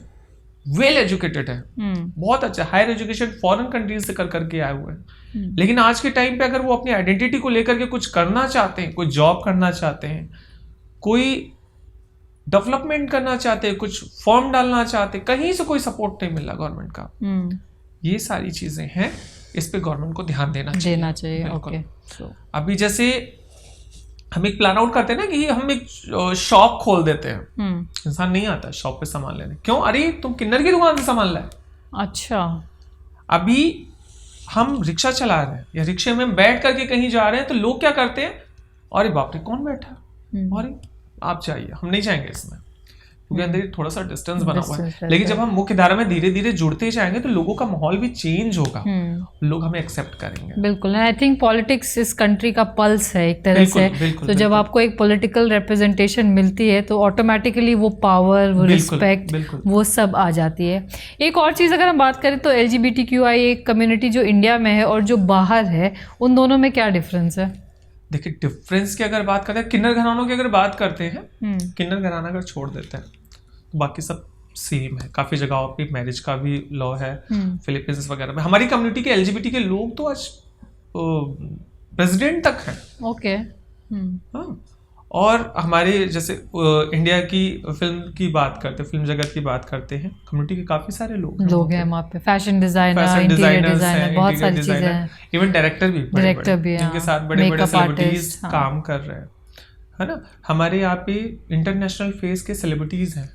वेल एजुकेटेड है, बहुत अच्छा हायर एजुकेशन फॉरेन कंट्रीज से कर करके आए हुए हैं, लेकिन आज के टाइम पे अगर वो अपनी आइडेंटिटी को लेकर के कुछ करना चाहते हैं, कोई जॉब करना चाहते हैं, कोई डेवलपमेंट करना चाहते हैं, कुछ फॉर्म डालना चाहते हैं, कहीं से कोई सपोर्ट नहीं मिल रहा गवर्नमेंट का। ये सारी चीजें हैं, इस पे गवर्नमेंट को ध्यान देना चाहिए। ओके। अभी जैसे हम एक प्लान आउट करते हैं ना कि हम एक शॉप खोल देते हैं, इंसान नहीं आता शॉप पे सामान लेने, क्यों? अरे तुम किन्नर की दुकान से सामान लाए। अच्छा, अभी हम रिक्शा चला रहे हैं या रिक्शे में बैठ करके कहीं जा रहे हैं, तो लोग क्या करते हैं, अरे बाप रे कौन बैठा, अरे आप जाइए, हम नहीं जाएंगे इसमें, क्योंकि अंदर थोड़ा सा डिस्टेंस बना हुआ है। लेकिन जब हम मुख्य धारा में धीरे धीरे जुड़ते जाएंगे तो लोगों का माहौल भी चेंज होगा, लोग हमें एक्सेप्ट करेंगे। बिल्कुल, आई थिंक पॉलिटिक्स इस कंट्री का पल्स है एक तरह से। तो जब आपको एक पॉलिटिकल रिप्रेजेंटेशन मिलती है तो ऑटोमेटिकली वो पावर, वो रिस्पेक्ट, वो सब आ जाती है। एक और चीज़ अगर हम बात करें तो LGBTQI एक कम्युनिटी जो इंडिया में है और जो बाहर है, उन दोनों में क्या डिफरेंस है? देखिए, डिफरेंस की अगर बात करते हैं, किन्नर घरानों की अगर बात करते हैं, किन्नर घराना अगर छोड़ देते हैं तो बाकी सब सेम है। काफी जगहों पे मैरिज का भी लॉ है, फिलीपींस वगैरह में। हमारी कम्युनिटी के LGBT के लोग तो आज प्रेसिडेंट तक हैं। ओके। हाँ, और हमारे जैसे इंडिया की फिल्म की बात करते, फिल्म जगत की बात करते हैं, कम्युनिटी के काफी सारे लोग हैं वहाँ पे। फैशन डिजाइनर, इंटीरियर डिजाइनर, बहुत सारी चीजें हैं। इवन डायरेक्टर भी जिनके साथ बड़े बड़े सेलिब्रिटीज काम कर रहे हैं, है ना। हमारे यहाँ पे इंटरनेशनल फेस के सेलिब्रिटीज हैं।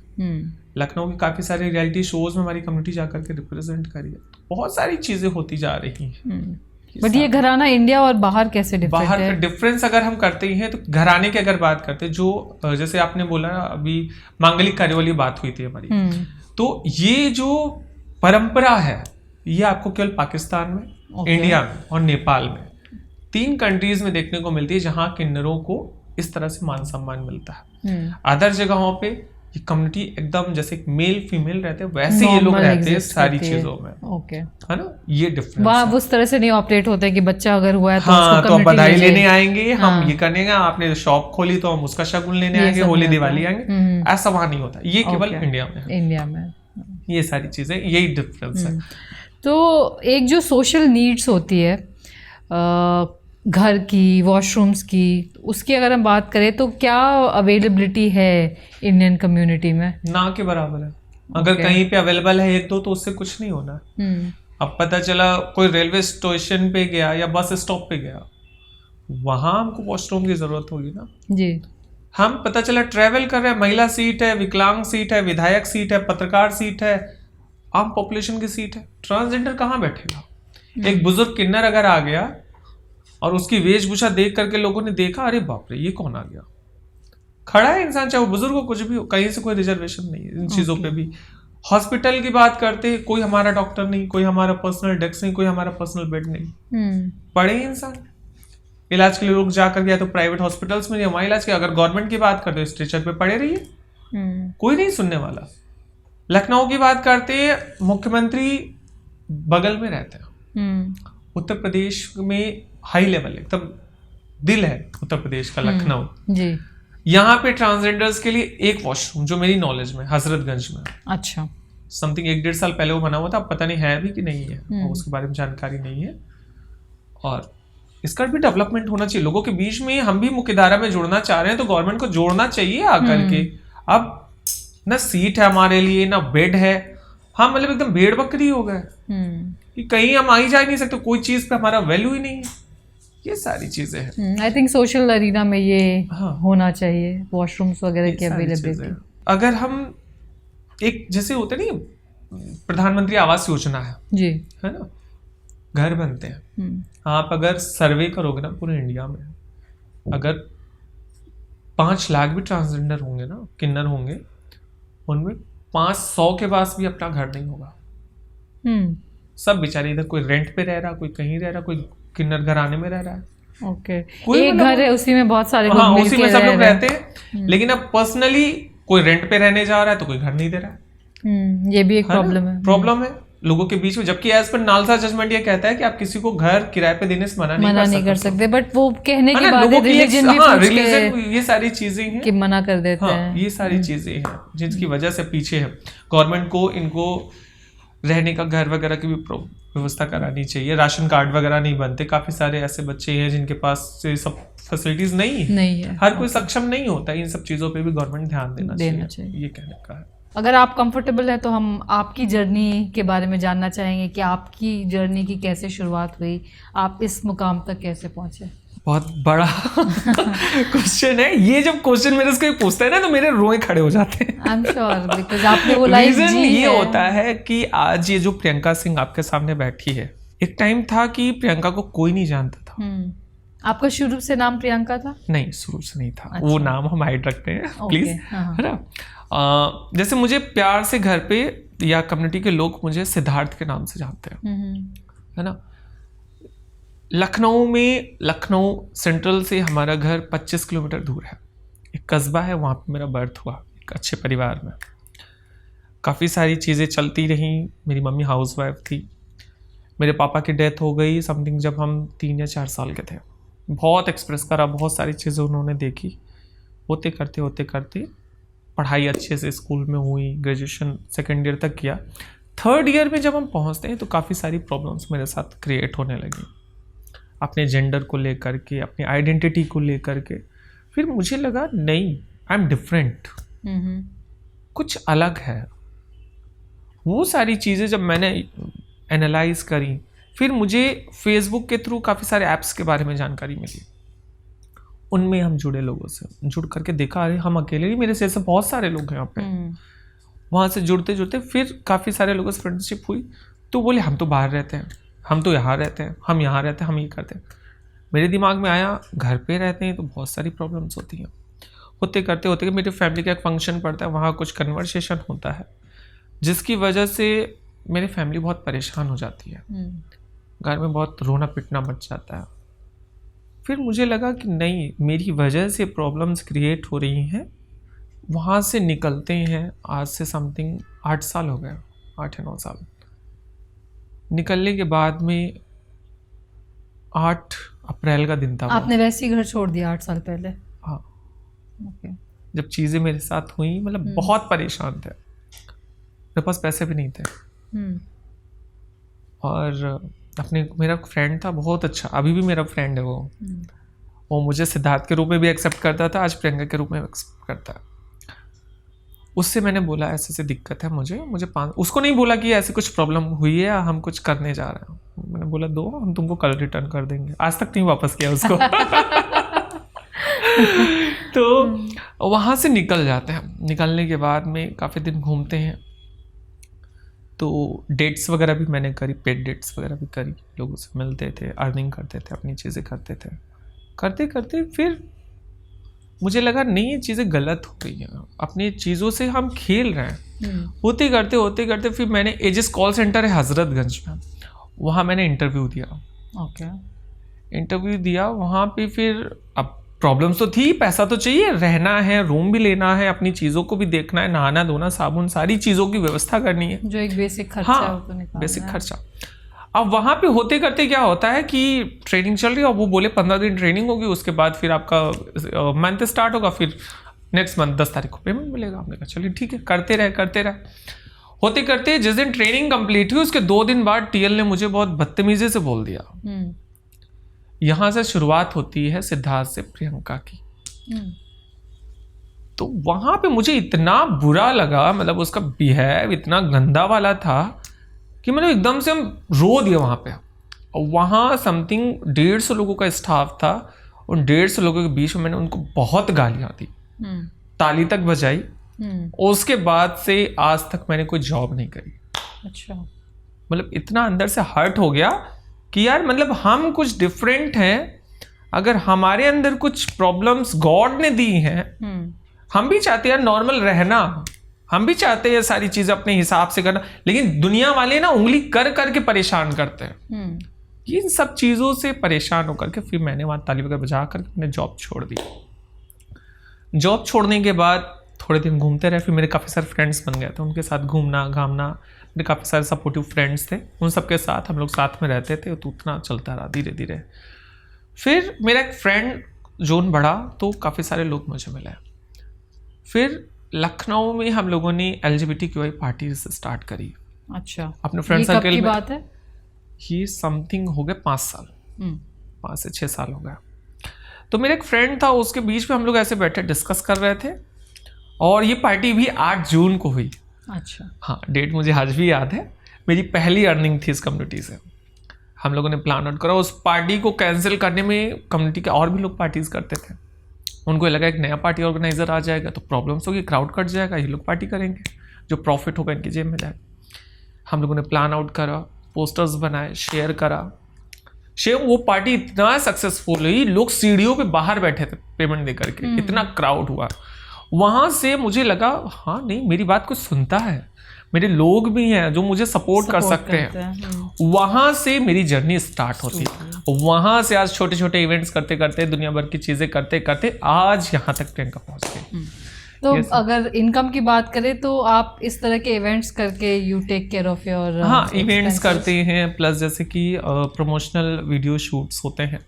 लखनऊ के काफी सारे रियलिटी शोज में हमारी कम्युनिटी जाकर के रिप्रेजेंट करी है। बहुत सारी चीजें होती जा रही हैं। बट ये घराना इंडिया और बाहर कैसे डिफरेंट है? बाहर का डिफरेंस अगर हम करते ही हैं तो घराने की अगर बात करते हैं, जो जैसे आपने बोला अभी मांगलिक कार्य वाली बात हुई थी हमारी, तो ये जो परंपरा है ये आपको केवल पाकिस्तान में, इंडिया में और नेपाल में, 3 कंट्रीज में देखने को मिलती है जहां किन्नरों को इस तरह से मान सम्मान मिलता है। अदर जगहों पे ये कम्युनिटी एकदम जैसे मेल फीमेल रहते हैं वैसे ये लोग रहते हैं सारी चीजों में। ओके, है ना, ये डिफरेंस। वहाँ उस तरह से नहीं ऑपरेट होता है कि बच्चा अगर हुआ है तो हाँ, तो बधाई लेने आएंगे, हम ये करेंगे, आपने शॉप खोली तो हम उसका शगुन लेने आएंगे, होली दिवाली आएंगे, ऐसा वहां नहीं होता। ये केवल इंडिया में है। इंडिया में ये सारी चीजें, यही डिफरेंस है। तो एक जो सोशल नीड्स होती है घर की, वॉशरूम्स की, उसकी अगर हम बात करें तो क्या अवेलेबिलिटी है इंडियन कम्युनिटी में? ना के बराबर है। अगर कहीं पे अवेलेबल है 1-2 तो उससे कुछ नहीं होना। अब पता चला कोई रेलवे स्टेशन पे गया या बस स्टॉप पे गया, वहां हमको वॉशरूम की जरूरत होगी ना जी। हम पता चला ट्रेवल कर रहे हैं, महिला सीट है, विकलांग सीट है, विधायक सीट है, पत्रकार सीट है, आम पॉपुलेशन की सीट है, ट्रांसजेंडर कहाँ बैठेगा? एक बुजुर्ग किन्नर अगर आ गया और उसकी वेशभूषा देख करके लोगों ने देखा, अरे बाप रे ये कौन आ गया, खड़ा है इंसान, चाहे वो बुजुर्ग हो, कुछ भी हो, कहीं से कोई रिजर्वेशन नहीं है इन चीजों पे भी। हॉस्पिटल की बात करते हैं, कोई हमारा डॉक्टर नहीं, कोई हमारा पर्सनल डेस्क नहीं, कोई हमारा पर्सनल बेड नहीं। पड़े ही इंसान इलाज के लिए लोग जाकर गया तो प्राइवेट हॉस्पिटल्स में वहां इलाज किया। अगर गवर्नमेंट की बात करते हैं स्ट्रेचर पे पड़े रहिए, कोई नहीं सुनने वाला। लखनऊ की बात करते हैं, मुख्यमंत्री बगल में रहते हैं। उत्तर प्रदेश में हाई लेवल एकदम दिल है उत्तर प्रदेश का लखनऊ जी। यहाँ पे ट्रांसजेंडर्स के लिए एक वॉशरूम जो मेरी नॉलेज में हजरतगंज में, अच्छा, समथिंग 1-1.5 साल पहले वो बना हुआ था, अब पता नहीं है भी कि नहीं है, और उसके बारे में जानकारी नहीं है। और इसका भी डेवलपमेंट होना चाहिए लोगों के बीच में। हम भी मुख्यधारा में जुड़ना चाह रहे हैं तो गवर्नमेंट को जोड़ना चाहिए आकर के। अब ना सीट है हमारे लिए, ना बेड है, हम मतलब एकदम भेड़ बकरी हो गए कि कहीं हम आ ही जा नहीं सकते, कोई चीज पे हमारा वैल्यू ही नहीं है। ये सारी चीजें हैं। आई थिंक सोशल अरीना में ये होना चाहिए, वॉशरूम्स वगैरह की अवेलेबिलिटी। अगर हम एक जैसे होते नहीं, प्रधानमंत्री आवास योजना है जी, है ना, घर बनते हैं। आप अगर सर्वे करोगे ना पूरे इंडिया में, अगर 5 लाख भी ट्रांसजेंडर होंगे ना, किन्नर होंगे, उनमें 500 के पास भी अपना घर नहीं होगा। सब बेचारे इधर कोई रेंट पे रह रहा, कोई कहीं रह रहा, कोई किन्नर घराने में रह रहा है। ओके, एक घर है उसी में बहुत सारे लोग उसी में सब लोग रहते हैं। लेकिन अब पर्सनली कोई रेंट पे रहने जा रहा है तो कोई घर नहीं दे रहा है। ये भी एक प्रॉब्लम है लोगों के बीच में। जबकि एज पर नालसा जजमेंट ये कहता है कि आप किसी को घर किराए पे देने से मना नहीं कर सकते, बट वो कहने के बाद रिलीजन ये सारी चीजें हैं कि मना कर देते हैं। ये सारी चीजें हैं जिसकी वजह से पीछे है। गवर्नमेंट को इनको रहने का घर वगैरह की भी व्यवस्था करानी चाहिए। राशन कार्ड वगैरह नहीं बनते, काफी सारे ऐसे बच्चे हैं जिनके पास से सब फैसिलिटीज नहीं है। हर कोई सक्षम नहीं होता। इन सब चीजों पे भी गवर्नमेंट ध्यान देना चाहिए, ये कहने का है। अगर आप कंफर्टेबल है तो हम आपकी जर्नी के बारे में जानना चाहेंगे कि आपकी जर्नी की कैसे शुरुआत हुई, आप इस मुकाम तक कैसे पहुंचे। बहुत बड़ा क्वेश्चन है ये। जब क्वेश्चन मेरे से कोई पूछता है ना तो मेरे रोए खड़े हो जाते हैं। आई एम श्योर, बिकॉज़ आपने वो लाइफ जी है। ये होता है कि आज ये जो प्रियंका सिंह आपके सामने बैठी है, एक टाइम था कि प्रियंका को कोई नहीं जानता था। आपका शुरू से नाम प्रियंका था? नहीं, शुरू से नहीं था। अच्छा। वो नाम हम हाइड रखते हैं प्लीज, है ना। जैसे मुझे प्यार से घर पे या कम्युनिटी के लोग मुझे सिद्धार्थ के नाम से जानते हैं, है ना। लखनऊ सेंट्रल से हमारा घर 25 किलोमीटर दूर है। एक कस्बा है, वहाँ पे मेरा बर्थ हुआ एक अच्छे परिवार में। काफ़ी सारी चीज़ें चलती रहीं। मेरी मम्मी हाउसवाइफ थी। मेरे पापा की डेथ हो गई समथिंग जब हम 3 या 4 साल के थे। बहुत एक्सप्रेस करा, बहुत सारी चीज़ें उन्होंने देखी। होते करते पढ़ाई अच्छे से स्कूल में हुई, ग्रेजुएशन 2nd ईयर तक किया। 3rd ईयर में जब हम पहुँचते हैं तो काफ़ी सारी प्रॉब्लम्स मेरे साथ क्रिएट होने लगी, अपने जेंडर को लेकर के, अपनी आइडेंटिटी को लेकर के। फिर मुझे लगा नहीं, आई एम डिफरेंट, कुछ अलग है। वो सारी चीज़ें जब मैंने एनालाइज करी, फिर मुझे फेसबुक के थ्रू काफ़ी सारे ऐप्स के बारे में जानकारी मिली। उनमें हम जुड़े, लोगों से जुड़ करके देखा अरे हम अकेले नहीं, मेरे से बहुत सारे लोग हैं यहाँ पे। वहाँ से जुड़ते फिर काफ़ी सारे लोगों से फ्रेंडशिप हुई। तो बोले हम तो बाहर रहते हैं, हम तो यहाँ रहते हैं, हम यहाँ रहते हैं, हम ये करते हैं। मेरे दिमाग में आया घर पे रहते हैं तो बहुत सारी प्रॉब्लम्स होती हैं। होते करते मेरी फैमिली का एक फंक्शन पड़ता है, वहाँ कुछ कन्वर्सेशन होता है जिसकी वजह से मेरी फैमिली बहुत परेशान हो जाती है। घर में बहुत रोना पिटना मच जाता है। फिर मुझे लगा कि नहीं, मेरी वजह से प्रॉब्लम्स क्रिएट हो रही हैं। वहाँ से निकलते हैं, आज से समथिंग 8 साल हो गए, 8 या 9 साल। निकलने के बाद में 8 अप्रैल का दिन था। आपने वैसे ही घर छोड़ दिया 8 साल पहले? हाँ। okay. जब चीज़ें मेरे साथ हुई, मतलब बहुत परेशान थे, मेरे पास पैसे भी नहीं थे। और मेरा फ्रेंड था बहुत अच्छा, अभी भी मेरा फ्रेंड है वो मुझे सिद्धार्थ के रूप में भी एक्सेप्ट करता था, आज प्रियंका के रूप में एक्सेप्ट करता है। उससे मैंने बोला ऐसे दिक्कत है मुझे उसको नहीं बोला कि ऐसे कुछ प्रॉब्लम हुई है या हम कुछ करने जा रहे हैं। मैंने बोला दो, हम तुमको कल रिटर्न कर देंगे। आज तक नहीं वापस किया उसको। तो वहाँ से निकल जाते हैं। निकलने के बाद में काफ़ी दिन घूमते हैं, तो डेट्स वगैरह भी मैंने करी, पेड डेट्स वगैरह भी करी, लोगों से मिलते थे, अर्निंग करते थे, अपनी चीज़ें करते थे। करते फिर मुझे लगा नहीं, ये चीज़ें गलत हो रही हैं, अपनी चीज़ों से हम खेल रहे हैं। होते करते फिर मैंने एजिस कॉल सेंटर है हजरतगंज में, वहाँ मैंने इंटरव्यू दिया। ओके। इंटरव्यू दिया वहाँ पे, फिर अब प्रॉब्लम्स तो थी, पैसा तो चाहिए, रहना है, रूम भी लेना है, अपनी चीज़ों को भी देखना है, नहाना धोना साबुन सारी चीज़ों की व्यवस्था करनी है, जो एक बेसिक खर्चा है वो तो हाँ निकालना बेसिक है। खर्चा। अब वहाँ पे होते करते क्या होता है कि ट्रेनिंग चल रही है और वो बोले 15 दिन ट्रेनिंग होगी, उसके बाद फिर आपका मंथ स्टार्ट होगा, फिर नेक्स्ट मंथ 10 तारीख को पेमेंट मिलेगा। हमने कहा चलिए ठीक है, करते रहे। होते करते जिस दिन ट्रेनिंग कंप्लीट हुई उसके 2 दिन बाद टीएल ने मुझे बहुत बदतमीजी से बोल दिया, यहाँ से शुरुआत होती है सिद्धार्थ से प्रियंका की। तो वहां पे मुझे इतना बुरा लगा, मतलब उसका बिहेव इतना गंदा वाला था कि मतलब एकदम से हम रो दिए वहां पे। और वहां समथिंग 150 लोगों का स्टाफ था, उन 150 लोगों के बीच में मैंने उनको बहुत गालियां दी, ताली तक बजाई। उसके बाद से आज तक मैंने कोई जॉब नहीं करी। अच्छा। मतलब इतना अंदर से हर्ट हो गया कि यार मतलब हम कुछ डिफरेंट हैं, अगर हमारे अंदर कुछ प्रॉब्लम्स गॉड ने दी हैं, हम भी चाहते हैं नॉर्मल रहना, हम भी चाहते हैं सारी चीजें अपने हिसाब से करना, लेकिन दुनिया वाले ना उंगली कर करके परेशान करते हैं। इन सब चीजों से परेशान होकर के फिर मैंने वहां ताली वगैरह बजा कर अपने जॉब छोड़ दी। जॉब छोड़ने के बाद थोड़े दिन घूमते रहे, फिर मेरे काफ़ी सारे फ्रेंड्स बन गए थे, उनके साथ घूमना घामना, मेरे काफ़ी सारे सपोर्टिव फ्रेंड्स थे, उन सबके साथ हम लोग साथ में रहते थे, तो उतना चलता रहा धीरे धीरे। फिर मेरा एक फ्रेंड जोन बढ़ा तो काफ़ी सारे लोग मुझे मिले। फिर लखनऊ में हम लोगों ने LGBTQI पार्टी स्टार्ट करी। अच्छा। अपने फ्रेंड सर्कल में। बात है ये समथिंग हो गए 5 साल, 5 से 6 साल हो गया। तो मेरा एक फ्रेंड था, उसके बीच में हम लोग ऐसे बैठे डिस्कस कर रहे थे, और ये पार्टी भी 8 जून को हुई। अच्छा। हाँ, डेट मुझे आज भी याद है, मेरी पहली अर्निंग थी इस कम्युनिटी से। हम लोगों ने प्लान आउट करा, उस पार्टी को कैंसिल करने में कम्युनिटी के और भी लोग पार्टीज करते थे। उनको लगा एक नया पार्टी ऑर्गेनाइजर आ जाएगा तो प्रॉब्लम्स होगी, क्राउड कट जाएगा, ये लोग पार्टी करेंगे, जो प्रॉफिट होगा इनकी जेब में जाएगा। हम लोगों ने प्लान आउट करा, पोस्टर्स बनाए, शेयर करा। वो पार्टी इतना सक्सेसफुल हुई, लोग सीढ़ियों पे बाहर बैठे थे पेमेंट दे करके, इतना क्राउड हुआ। वहां से मुझे लगा हाँ नहीं, मेरी बात कुछ सुनता है, मेरे लोग भी हैं जो मुझे सपोर्ट कर सकते हैं। वहां से मेरी जर्नी स्टार्ट होती है। वहां से आज छोटे छोटे इवेंट्स करते करते, दुनिया भर की चीजें करते करते आज यहाँ तक प्रियंका पहुंच गई। तो अगर इनकम की बात करें तो आप इस तरह के इवेंट्स करके you take care of your, हाँ इवेंट्स करते हैं, प्लस जैसे कि प्रमोशनल वीडियो शूट्स होते हैं,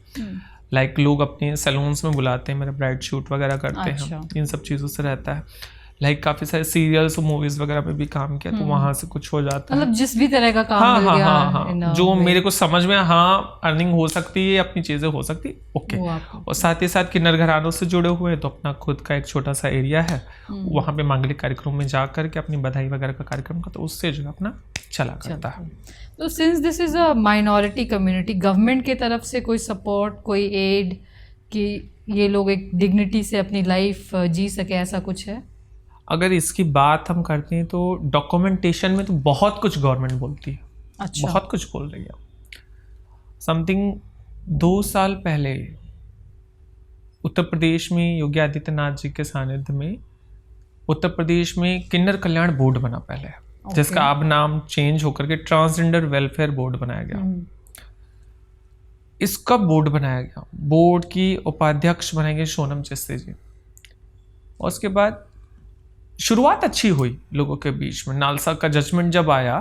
लाइक लोग अपने सैलून्स में बुलाते हैं, मेरा ब्राइड शूट वगैरह करते हैं, इन सब चीज़ों से रहता है। लाइक काफ़ी सारे सीरियल्स और मूवीज वगैरह में भी काम किया, तो वहाँ से कुछ हो जाता है, मतलब जिस भी तरह का काम मिल गया, हाँ, जो मेरे को समझ में हाँ अर्निंग हो सकती है, अपनी चीज़ें हो सकती है, ओके। और साथ ही साथ किन्नर घरानों से जुड़े हुए हैं, तो अपना खुद का एक छोटा सा एरिया है, वहाँ पे मांगलिक कार्यक्रम में जा करके अपनी बधाई वगैरह का कार्यक्रम का, तो उससे जो है अपना चला करता है। तो since this is a minority community, government की तरफ से कोई सपोर्ट, कोई एड कि ये लोग एक डिग्निटी से अपनी लाइफ जी सके, ऐसा कुछ है? अगर इसकी बात हम करते हैं तो डॉक्यूमेंटेशन में तो बहुत कुछ गवर्नमेंट बोलती है। अच्छा। बहुत कुछ बोल रही है। समथिंग 2 साल पहले उत्तर प्रदेश में योगी आदित्यनाथ जी के सानिध्य में उत्तर प्रदेश में किन्नर कल्याण बोर्ड बना पहले, जिसका अब नाम चेंज होकर के ट्रांसजेंडर वेलफेयर बोर्ड बनाया गया। इसका बोर्ड बनाया गया, बोर्ड की उपाध्यक्ष बनाए गए सोनम चिश्ती जी। और उसके बाद शुरुआत अच्छी हुई लोगों के बीच में, नालसा का जजमेंट जब आया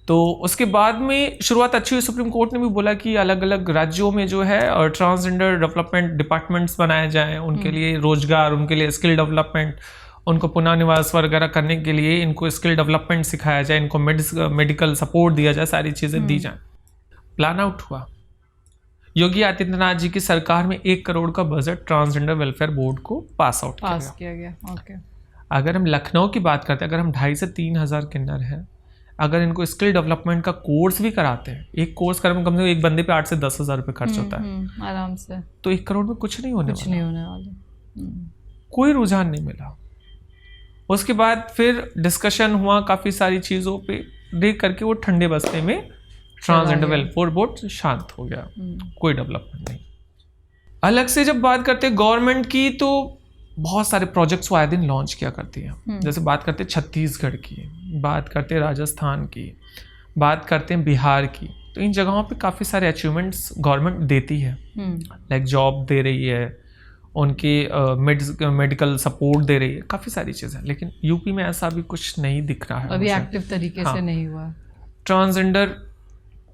तो उसके बाद में शुरुआत अच्छी हुई। सुप्रीम कोर्ट ने भी बोला कि अलग अलग राज्यों में जो है ट्रांसजेंडर डेवलपमेंट डिपार्टमेंट्स बनाए जाएं, उनके लिए रोजगार, उनके लिए स्किल डेवलपमेंट, उनको पुनः निवास वगैरह करने के लिए इनको स्किल डेवलपमेंट सिखाया जाए, इनको मेडिकल सपोर्ट दिया जाए, सारी चीज़ें दी जाएं। प्लान आउट हुआ। योगी आदित्यनाथ जी की सरकार में 1 करोड़ का बजट ट्रांसजेंडर वेलफेयर बोर्ड को पास किया गया। ओके। अगर हम लखनऊ की बात करते हैं, अगर हम 2,500 से 3,000 किन्नर हैं, अगर इनको स्किल डेवलपमेंट का कोर्स भी कराते हैं, एक कोर्स करने में कम से कम एक बंदे पे 8 से 10,000 रुपये खर्च होता है आराम से, तो 1 करोड़ में कुछ नहीं होने वाला। कोई रुझान नहीं मिला। उसके बाद फिर डिस्कशन हुआ काफ़ी सारी चीज़ों पे, देख करके वो ठंडे बस्ते में ट्रांसजेंडर वेलफेयर बोर्ड शांत हो गया, कोई डेवलपमेंट नहीं। अलग से जब बात करते गवर्नमेंट की, तो बहुत सारे प्रोजेक्ट्स वो आए दिन लॉन्च किया करती है। जैसे बात करते हैं छत्तीसगढ़ की, बात करते हैं राजस्थान की, बात करते हैं बिहार की, तो इन जगहों पे काफ़ी सारे अचीवमेंट्स गवर्नमेंट देती है। लाइक जॉब दे रही है, उनकी मेडिकल सपोर्ट दे रही है, काफ़ी सारी चीज़ें। लेकिन यूपी में ऐसा भी कुछ नहीं दिख रहा है अभी एक्टिव तरीके से नहीं हुआ। Transgender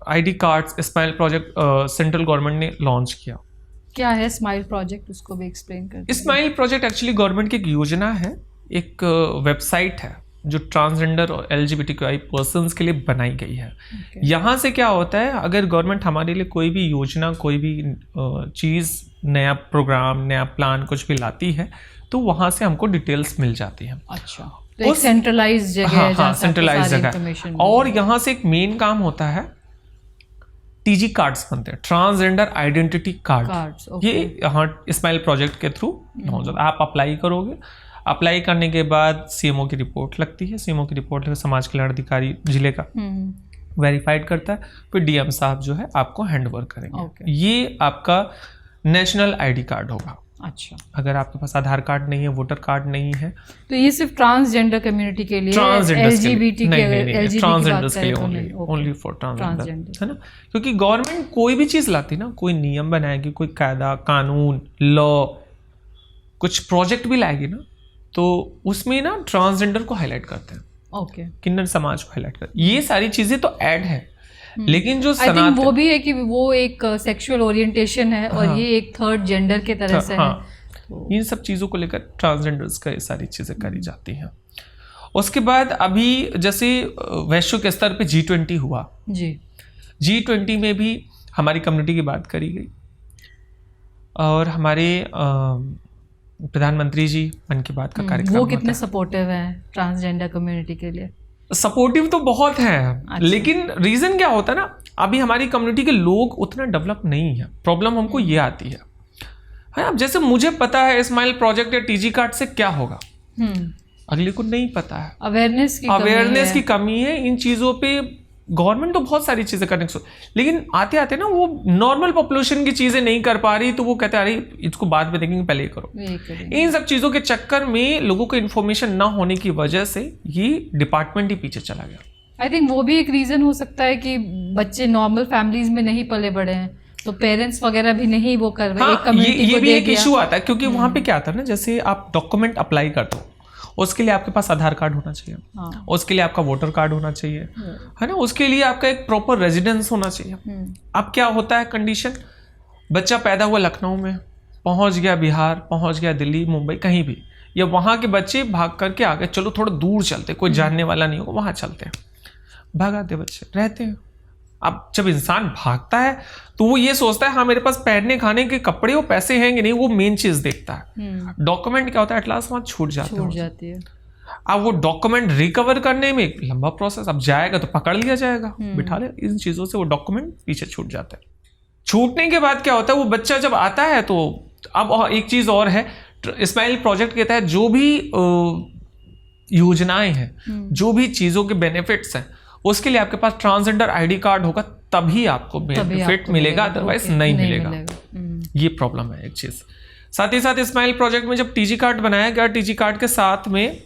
ID cards smile project central government ने लॉन्च किया। क्या है स्माइल प्रोजेक्ट, उसको भी एक्सप्लेन कर। स्माइल प्रोजेक्ट एक्चुअली गवर्नमेंट की एक योजना है, एक वेबसाइट है जो ट्रांसजेंडर और LGBTQI पर्सन्स के लिए बनाई गई है। यहाँ से क्या होता है, अगर गवर्नमेंट हमारे लिए कोई भी योजना, कोई भी चीज़, नया प्रोग्राम, नया प्लान कुछ भी लाती है, तो वहाँ से हमको डिटेल्स मिल जाती है। अच्छा, तो एक सेंट्रलाइज जगह है। हाँ, सेंट्रलाइज जगह। और यहाँ से एक मेन काम होता है, TG कार्ड्स बनते हैं, ट्रांसजेंडर आइडेंटिटी कार्ड। ये यहाँ स्माइल प्रोजेक्ट के थ्रू आप अप्लाई करोगे। अप्लाई करने के बाद CMO की रिपोर्ट लगती है, CMO की रिपोर्ट समाज कल्याण अधिकारी जिले का वेरीफाइड करता है, फिर DM साहब जो है आपको हैंड ओवर करेंगे। ये आपका नेशनल ID कार्ड होगा। अच्छा, अगर आपके पास आधार कार्ड नहीं है, वोटर कार्ड नहीं है, तो ये सिर्फ ट्रांसजेंडर कम्युनिटी के लिए, ट्रांसजेंडर्स के लिए ओनली फॉर ट्रांसजेंडर, है ना। क्योंकि गवर्नमेंट कोई भी चीज लाती ना, कोई नियम बनाएगी, कोई कायदा कानून लॉ, कुछ प्रोजेक्ट भी लाएगी ना, तो उसमें ना ट्रांसजेंडर को हाईलाइट करते हैं। ओके, किन्नर समाज को हाईलाइट करते हैं। ये सारी चीजें तो ऐड है, लेकिन जो सनातन वो भी है कि वो एक सेक्सुअल ओरिएंटेशन है और ये एक थर्ड जेंडर के तरह से है। तो इन सब चीज़ों को लेकर ट्रांसजेंडर्स का ये सारी चीज़ें करी जाती हैं। उसके बाद अभी जैसे वैश्विक स्तर पे G20 हुआ जी, G20 में भी हमारी कम्युनिटी की बात करी गई और हमारे प्रधानमंत्री जी मन की बात का कार्यक्रम, वो कितने सपोर्टिव हैं ट्रांसजेंडर कम्युनिटी के लिए? सपोर्टिव तो बहुत है। अच्छा। लेकिन रीजन क्या होता है ना, अभी हमारी कम्युनिटी के लोग उतना डेवलप नहीं है। प्रॉब्लम हमको ये आती है अब जैसे मुझे पता है स्माइल प्रोजेक्ट या TG कार्ड से क्या होगा, अगले को नहीं पता है। अवेयरनेस की कमी है। इन चीजों पे गवर्नमेंट तो बहुत सारी चीजें करने को, लेकिन आते आते ना वो नॉर्मल पॉपुलेशन की चीजें नहीं कर पा रही, तो वो कहते अरे इसको बाद में देखेंगे, पहले ये करो। इन सब चीजों के चक्कर में लोगों को इन्फॉर्मेशन ना होने की वजह से ये डिपार्टमेंट ही पीछे चला गया। आई थिंक वो भी एक रीजन हो सकता है कि बच्चे नॉर्मल फैमिलीज में नहीं पले बड़े हैं, तो पेरेंट्स वगैरह भी नहीं वो कर रहे। ये भी एक इशू आता है, क्योंकि वहां पे क्या आता है ना, जैसे आप डॉक्यूमेंट अप्लाई करते हो, उसके लिए आपके पास आधार कार्ड होना चाहिए। हाँ। उसके लिए आपका वोटर कार्ड होना चाहिए, है ना। उसके लिए आपका एक प्रॉपर रेजिडेंस होना चाहिए। अब क्या होता है कंडीशन, बच्चा पैदा हुआ लखनऊ में, पहुंच गया बिहार, पहुंच गया दिल्ली, मुंबई, कहीं भी, या वहां के बच्चे भाग करके आ गए, चलो थोड़ा दूर चलते, कोई जानने वाला नहीं होगा, वहां चलते हैं, भागाते बच्चे रहते हैं। अब जब इंसान भागता है तो वो ये सोचता है हाँ मेरे पास पहनने खाने के कपड़े और पैसे हैं कि नहीं, वो मेन चीज देखता है। डॉक्यूमेंट क्या होता है, एटलास वहां छूट जाती है। अब वो डॉक्यूमेंट रिकवर करने में एक लंबा प्रोसेस, अब जाएगा तो पकड़ लिया जाएगा, बिठा ले, इन चीजों से वो डॉक्यूमेंट पीछे छूट जाता है। छूटने के बाद क्या होता है, वो बच्चा जब आता है तो अब एक चीज और है, स्माइल प्रोजेक्ट के तहत जो भी योजनाएं हैं, जो भी चीजों के बेनिफिट्स हैं, उसके लिए आपके पास ट्रांसजेंडर ID कार्ड होगा, तभी आपको बेनिफिट मिलेगा, अदरवाइज नहीं मिलेगा। ये प्रॉब्लम है एक चीज। साथ ही साथ स्माइल प्रोजेक्ट में जब TG कार्ड बनाया गया, TG कार्ड के साथ में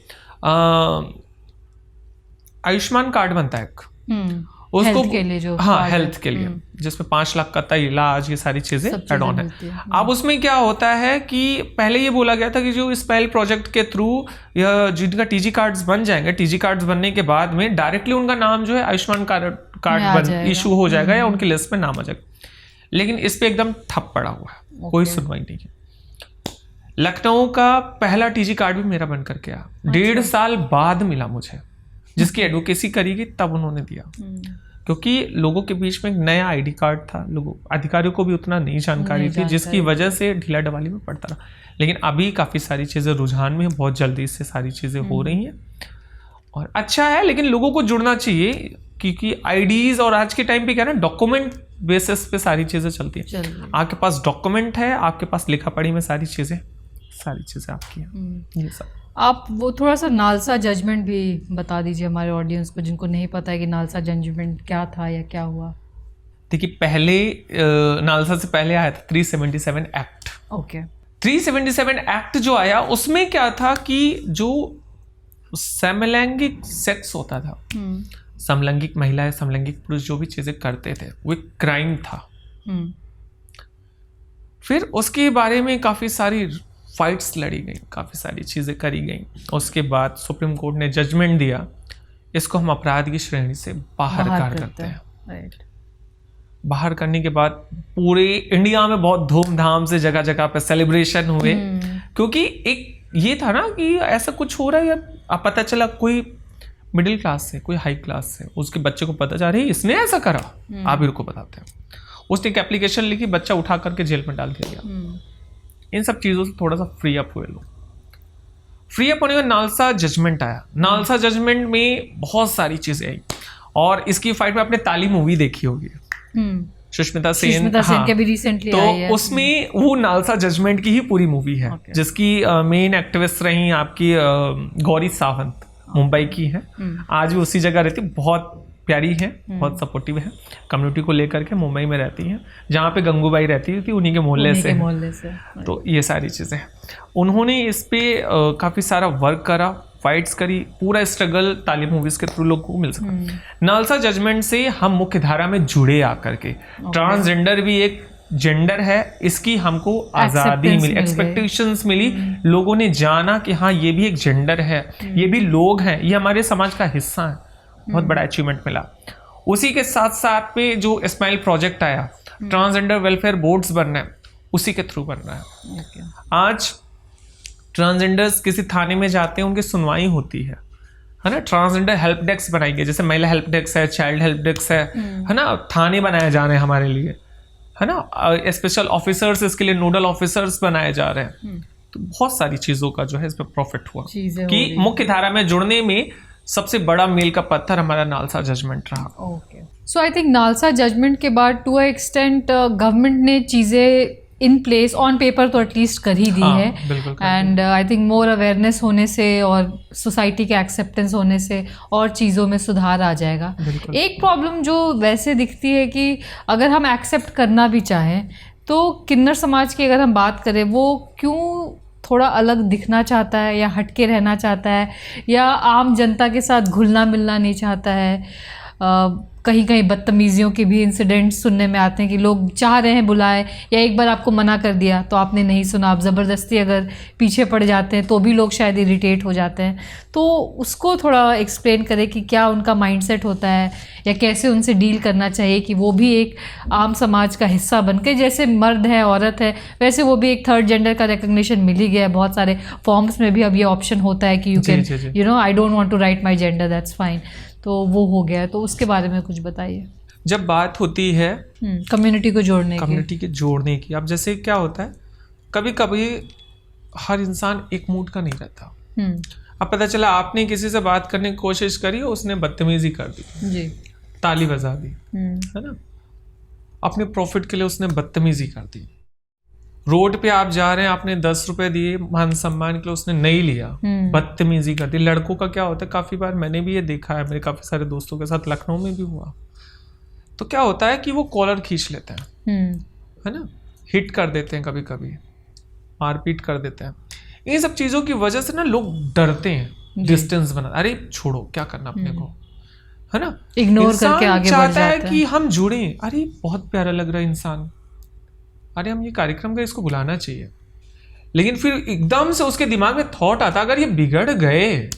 आयुष्मान कार्ड बनता है उसको हेल्थ के लिए, जो हेल्थ के लिए, जिसमें 5 लाख का तय इलाज, ये सारी चीजें एड ऑन है। अब उसमें क्या होता है कि पहले ये बोला गया था कि जो स्माइल प्रोजेक्ट के थ्रू जिनका TG कार्ड्स बन जाएंगे, TG कार्ड्स बनने के बाद में डायरेक्टली उनका नाम जो है आयुष्मान कार्ड इशू हो जाएगा या उनकी लिस्ट में नाम आ जाएगा। लेकिन इस पे एकदम ठप पड़ा हुआ है, कोई सुनवाई नहीं है। लखनऊ का पहला TG कार्ड भी मेरा बन करके आया, 1.5 साल बाद मिला मुझे, जिसकी एडवोकेसी करी गई तब उन्होंने दिया, क्योंकि लोगों के बीच में एक नया ID कार्ड था, लोगों अधिकारियों को भी उतना नहीं जानकारी थी, जिसकी वजह से ढीला डवाली में पड़ता रहा। लेकिन अभी काफ़ी सारी चीज़ें रुझान में बहुत जल्दी से सारी चीज़ें हो रही हैं और अच्छा है। लेकिन लोगों को जुड़ना चाहिए, क्योंकि IDs और आज के टाइम पे क्या है ना, डॉक्यूमेंट बेसिस पे सारी चीज़ें चलती हैं। आपके पास डॉक्यूमेंट है, आपके पास लिखा पढ़ी में सारी चीज़ें आपकी हैं। ये सब आप वो थोड़ा सा नालसा जजमेंट भी बता दीजिए हमारे ऑडियंस को, जिनको नहीं पता है कि नालसा जजमेंट क्या था या क्या हुआ। देखिए, पहले नालसा से पहले आया था 377 एक्ट। ओके। 377 एक्ट जो आया उसमें क्या था कि जो समलैंगिक सेक्स होता था, समलैंगिक महिलाएं, समलैंगिक पुरुष जो भी चीजें करते थे वो एक क्राइम था। फिर उसके बारे में काफी सारी फाइट्स लड़ी गई, काफी सारी चीजें करी गई। उसके बाद सुप्रीम कोर्ट ने जजमेंट दिया इसको हम अपराध की श्रेणी से बाहर कर करते हैं। राइट। बाहर करने के बाद पूरे इंडिया में बहुत धूमधाम से जगह जगह पे सेलिब्रेशन हुए, क्योंकि एक ये था ना कि ऐसा कुछ हो रहा है यार। अब पता चला कोई मिडिल क्लास से, कोई हाई क्लास से, उसके बच्चे को पता चला रही इसने ऐसा करा, आप इनको बताते हैं। उसने एक एप्लीकेशन लिखी, बच्चा उठा करके जेल में डाल दिया गया। इन सब चीज़ों से थोड़ा सा फ्री अप हुए लोग। फ्री अप होने का नालसा जजमेंट आया। नालसा जजमेंट में बहुत सारी चीज़ें आई, और इसकी फाइट में आपने ताली मूवी देखी होगी, सुष्मिता सेन के भी रिसेंटली तो उसमें वो नालसा जजमेंट की ही पूरी मूवी है, जिसकी मेन एक्टिविस्ट रही आपकी गौरी सावंत, मुंबई की है, आज भी उसी जगह रहती, बहुत प्यारी है, बहुत सपोर्टिव है, कम्युनिटी को लेकर के मुंबई में रहती है, जहाँ पे गंगूबाई रहती थी उन्हीं के मोहल्ले से। तो ये सारी चीज़ें उन्होंने इस पे काफ़ी सारा वर्क करा, फाइट्स करी, पूरा स्ट्रगल ताली मूवीज के थ्रू लोग को मिल सका। नालसा जजमेंट से हम मुख्य धारा में जुड़े आकर के, ट्रांसजेंडर भी एक जेंडर है, इसकी हमको आज़ादी मिली, एक्सपेक्टेशंस मिली, लोगों ने जाना कि हाँ ये भी एक जेंडर है, ये भी लोग हैं, ये हमारे समाज का हिस्सा है, बहुत बड़ा अचीवमेंट मिला। उसी के साथ साथ में जो स्माइल प्रोजेक्ट आया, ट्रांसजेंडर वेलफेयर बोर्ड्स बनना है, उसी के थ्रू बनना है। आज ट्रांसजेंडर्स किसी थाने में जाते हैं, उनकी सुनवाई होती है ना। ट्रांसजेंडर हेल्प डेस्क बनाई गई, जैसे महिला हेल्प डेस्क है, चाइल्ड हेल्प डेस्क है ना। थाने बनाए जा रहे हैं हमारे लिए, है ना। स्पेशल ऑफिसर्स, इसके लिए नोडल ऑफिसर्स बनाए जा रहे हैं। तो बहुत सारी चीजों का जो है इसमें प्रॉफिट हुआ कि मुख्य धारा में जुड़ने में सबसे बड़ा मील का पत्थर हमारा नालसा जजमेंट रहा। Okay, so I think NALSA judgment के बाद टू अ एक्सटेंट गवर्नमेंट ने चीज़ें इन प्लेस ऑन पेपर तो एटलीस्ट कर ही दी है, and I think more awareness होने से और सोसाइटी के एक्सेप्टेंस होने से और चीज़ों में सुधार आ जाएगा। एक प्रॉब्लम जो वैसे दिखती है कि अगर हम एक्सेप्ट करना भी चाहें तो किन्नर समाज की अगर हम बात करें, वो क्यों थोड़ा अलग दिखना चाहता है या हटके रहना चाहता है या आम जनता के साथ घुलना मिलना नहीं चाहता है। कहीं कहीं बदतमीज़ियों के भी इंसिडेंट्स सुनने में आते हैं कि लोग चाह रहे हैं बुलाए, या एक बार आपको मना कर दिया तो आपने नहीं सुना, आप ज़बरदस्ती अगर पीछे पड़ जाते हैं तो भी लोग शायद इरिटेट हो जाते हैं। तो उसको थोड़ा एक्सप्लेन करें कि क्या उनका माइंडसेट होता है या कैसे उनसे डील करना चाहिए कि वो भी एक आम समाज का हिस्सा बन के, जैसे मर्द है औरत है वैसे वो भी एक थर्ड जेंडर का रिकग्निशन मिल ही गया है। बहुत सारे फॉर्म्स में भी अब ये ऑप्शन होता है कि you can you know I don't want to write my gender, that's fine. तो वो हो गया है, तो उसके बारे में कुछ बताइए। जब बात होती है कम्युनिटी को जोड़ने की, अब जैसे क्या होता है, कभी कभी हर इंसान एक मूड का नहीं रहता। अब पता चला आपने किसी से बात करने की कोशिश करी, उसने बदतमीजी कर दी जी, ताली बजा दी, है ना, अपने प्रॉफिट के लिए उसने बदतमीजी कर दी। रोड पे आप जा रहे हैं, आपने 10 रुपए दिए मान सम्मान के लिए, उसने नहीं लिया, बदतमीजी कर दी। लड़कों का क्या होता है, काफी बार मैंने भी ये देखा है, मेरे काफी सारे दोस्तों के साथ, लखनऊ में भी हुआ। तो क्या होता है कि वो कॉलर खींच लेते हैं, है ना, हिट कर देते हैं, कभी कभी मारपीट कर देते हैं। इन सब चीजों की वजह से ना लोग डरते हैं, डिस्टेंस बना, अरे छोड़ो क्या करना अपने को, है ना, इग्नोर करके आगे चाहता है कि हम जुड़े, अरे बहुत प्यारा लग रहा है इंसान, अरे हम ये कार्यक्रम का इसको बुलाना चाहिए। लेकिन फिर एकदम से उसके दिमाग में थॉट आता, अगर ये बिगड़ गए,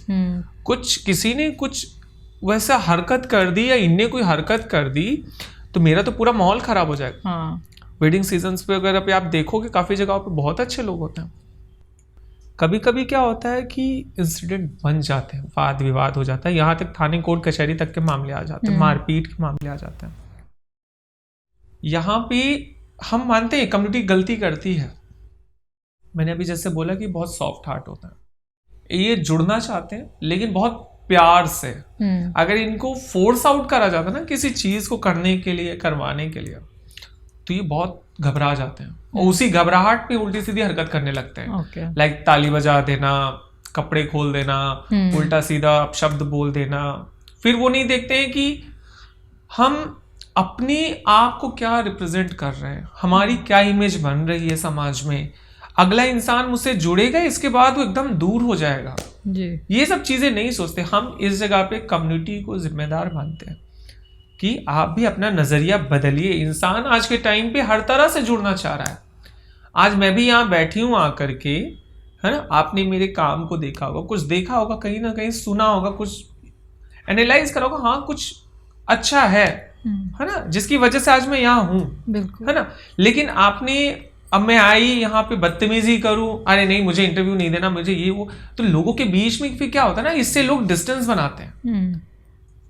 कुछ किसी ने कुछ वैसा हरकत कर दी या इनने कोई हरकत कर दी तो मेरा तो पूरा माहौल खराब हो जाएगा। वेडिंग सीजन्स पे अगर आप देखोगे काफी जगहों पे बहुत अच्छे लोग होते हैं। कभी कभी क्या होता है कि इंसिडेंट बन जाते हैं, वाद विवाद हो जाता है, यहाँ तक थाने कोर्ट कचहरी तक के मामले आ जाते हैं, मारपीट के मामले आ जाते हैं। यहाँ पे हम मानते हैं कम्युनिटी गलती करती है। मैंने अभी जैसे बोला कि बहुत सॉफ्ट हार्ट होता है, ये जुड़ना चाहते हैं लेकिन बहुत प्यार से। अगर इनको फोर्स आउट करा जाता है ना किसी चीज को करने के लिए, करवाने के लिए, तो ये बहुत घबरा जाते हैं और उसी घबराहट पे उल्टी सीधी हरकत करने लगते हैं। लाइक ताली बजा देना, कपड़े खोल देना, उल्टा सीधा शब्द बोल देना। फिर वो नहीं देखते हैं कि हम अपने आप को क्या रिप्रेजेंट कर रहे हैं, हमारी क्या इमेज बन रही है समाज में, अगला इंसान मुझसे जुड़ेगा, इसके बाद वो एकदम दूर हो जाएगा जी। ये सब चीजें नहीं सोचते। हम इस जगह पे कम्युनिटी को जिम्मेदार मानते हैं कि आप भी अपना नजरिया बदलिए। इंसान आज के टाइम पे हर तरह से जुड़ना चाह रहा है। आज मैं भी यहाँ बैठी हूँ आकर के, है ना, आपने मेरे काम को देखा होगा, कुछ देखा होगा, कहीं ना कहीं सुना होगा, कुछ एनालाइज करा होगा, हाँ कुछ अच्छा है ना, जिसकी वजह से आज मैं यहाँ हूँ, है ना। लेकिन आपने, अब मैं आई यहाँ पे बदतमीजी करूं, अरे नहीं मुझे इंटरव्यू नहीं देना, मुझे ये वो, तो लोगों के बीच में फिर क्या होता है ना, इससे लोग डिस्टेंस बनाते हैं।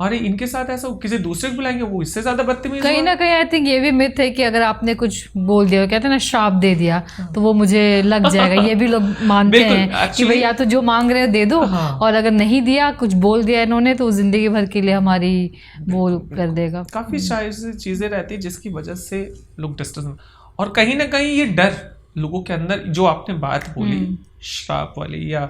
अरे इनके साथ ऐसा, किसी दूसरे को बुलाएंगे वो इससे ज्यादा बदतमीज। कहीं ना कहीं आई थिंक ये भी मिथ है कि अगर आपने कुछ बोल दिया, कहते हैं ना श्राप दे दिया, तो वो मुझे लग जाएगा। ये भी लोग मानते हैं कि भाई या तो जो मांग रहे हो दे दो, और अगर नहीं दिया, कुछ बोल दिया इन्होंने, तो जिंदगी भर के लिए हमारी बोल कर देगा। काफी सारी चीजें रहती है जिसकी वजह से लोग डिस्टेंस, और कहीं ना कहीं ये डर लोगों के अंदर, जो आपने बात बोली श्राप वाली या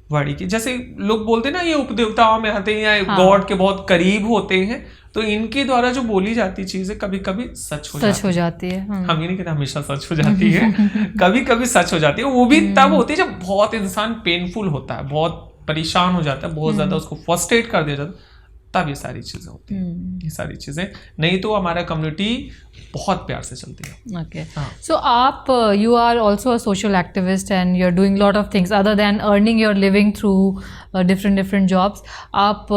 वाड़ी की, जैसे लोग बोलते हैं ना ये उपदेवताओं में आते हैं या गॉड के बहुत करीब होते हैं, तो इनके द्वारा जो बोली जाती चीजें कभी कभी सच हो जाती है। हम ये नहीं कहते हमेशा सच हो जाती है, कभी कभी सच हो जाती है। वो भी तब होती है जब बहुत इंसान पेनफुल होता है, बहुत परेशान हो जाता है, बहुत ज्यादा उसको फ्रस्ट्रेट कर दिया जाता है, तब ये सारी चीजें होती हैं। ये सारी चीजें नहीं तो हमारा कम्युनिटी बहुत प्यार से चलती है। ओके, सो आप you are also a social activist and you are doing lot of things other than earning your living through different jobs. आप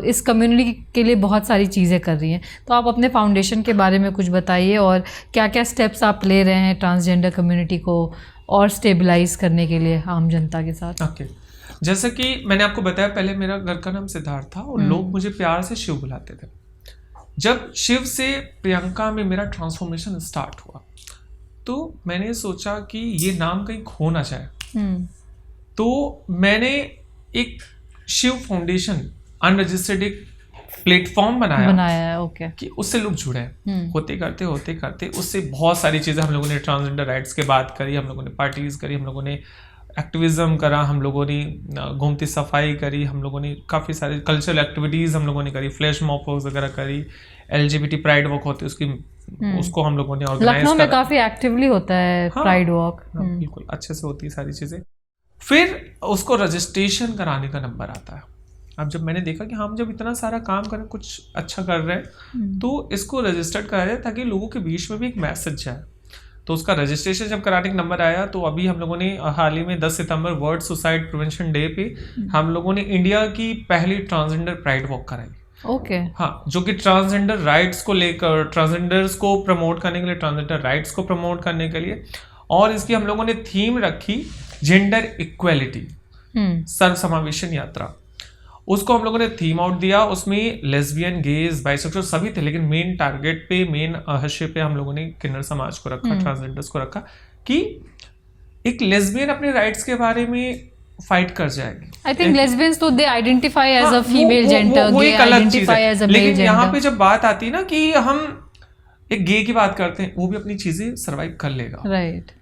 इस कम्युनिटी के लिए बहुत सारी चीज़ें कर रही हैं, तो आप अपने फाउंडेशन के बारे में कुछ बताइए, और क्या क्या स्टेप्स आप ले रहे हैं ट्रांसजेंडर कम्युनिटी को और स्टेबलाइज करने के लिए आम जनता के साथ। ओके, जैसे कि मैंने आपको बताया, पहले मेरा घर का नाम सिद्धार्थ था और लोग मुझे प्यार से शिव बुलाते थे। जब शिव से प्रियंका में मेरा ट्रांसफॉर्मेशन स्टार्ट हुआ, तो मैंने सोचा कि ये नाम कहीं खो ना जाए। तो मैंने एक शिव फाउंडेशन अनरजिस्टर्ड एक प्लेटफॉर्म बनाया ओके, कि उससे लोग जुड़े। होते करते उससे बहुत सारी चीज़ें, हम लोगों ने ट्रांसजेंडर राइट्स की बात करी, हम लोगों ने पार्टीज करी, हम लोगों ने एक्टिविज्म करा, हम लोगों ने गोमती सफाई करी, हम लोगों ने काफ़ी सारी कल्चरल एक्टिविटीज़ हम लोगों ने करी, फ्लैश मॉब वगैरह करी, LGBT प्राइड वॉक होती है उसको हम लोगों ने ऑर्गेनाइज लखनऊ में काफ़ी एक्टिवली होता है प्राइड वॉक। बिल्कुल अच्छे से होती है सारी चीज़ें। फिर उसको रजिस्ट्रेशन कराने का नंबर आता है। अब जब मैंने देखा कि हम जब इतना सारा काम करें, कुछ अच्छा कर रहे हैं, तो इसको रजिस्टर्ड कराया जाए ताकि लोगों के बीच में भी एक मैसेज जाए। तो उसका रजिस्ट्रेशन जब कराने का नंबर आया, तो अभी हम लोगों ने हाल ही में 10 सितंबर वर्ल्ड सुसाइड प्रिवेंशन डे पे हम लोगों ने इंडिया की पहली ट्रांसजेंडर प्राइड वॉक कराई। ओके, हाँ, जो कि ट्रांसजेंडर राइट्स को लेकर, ट्रांसजेंडर्स को प्रमोट करने के लिए, ट्रांसजेंडर राइट्स को प्रमोट करने के लिए, और इसकी हम लोगों ने थीम रखी जेंडर इक्वेलिटी, सर्वसमावेशन यात्रा। उसको हम लोगों ने थीम आउट दिया। उसमें लेस्बियन, गेज, बाइसेक्सुअल सभी थे, लेकिन मेन टारगेट पे, मेन हश्य पे हम लोगों ने किन्नर समाज को रखा, ट्रांसजेंडर्स को रखा, कि एक लेस्बियन अपने राइट्स के बारे में फाइट कर जाएगी। आई थिंक लेस्बियंस तो they identify as a female gender, वो एक अलग चीज है। एज अ मेल लेकिन जेंडर। यहाँ पे जब बात आती है ना कि हम एक गे की बात करते हैं, वो भी अपनी चीजें सर्वाइव कर लेगा, राइट।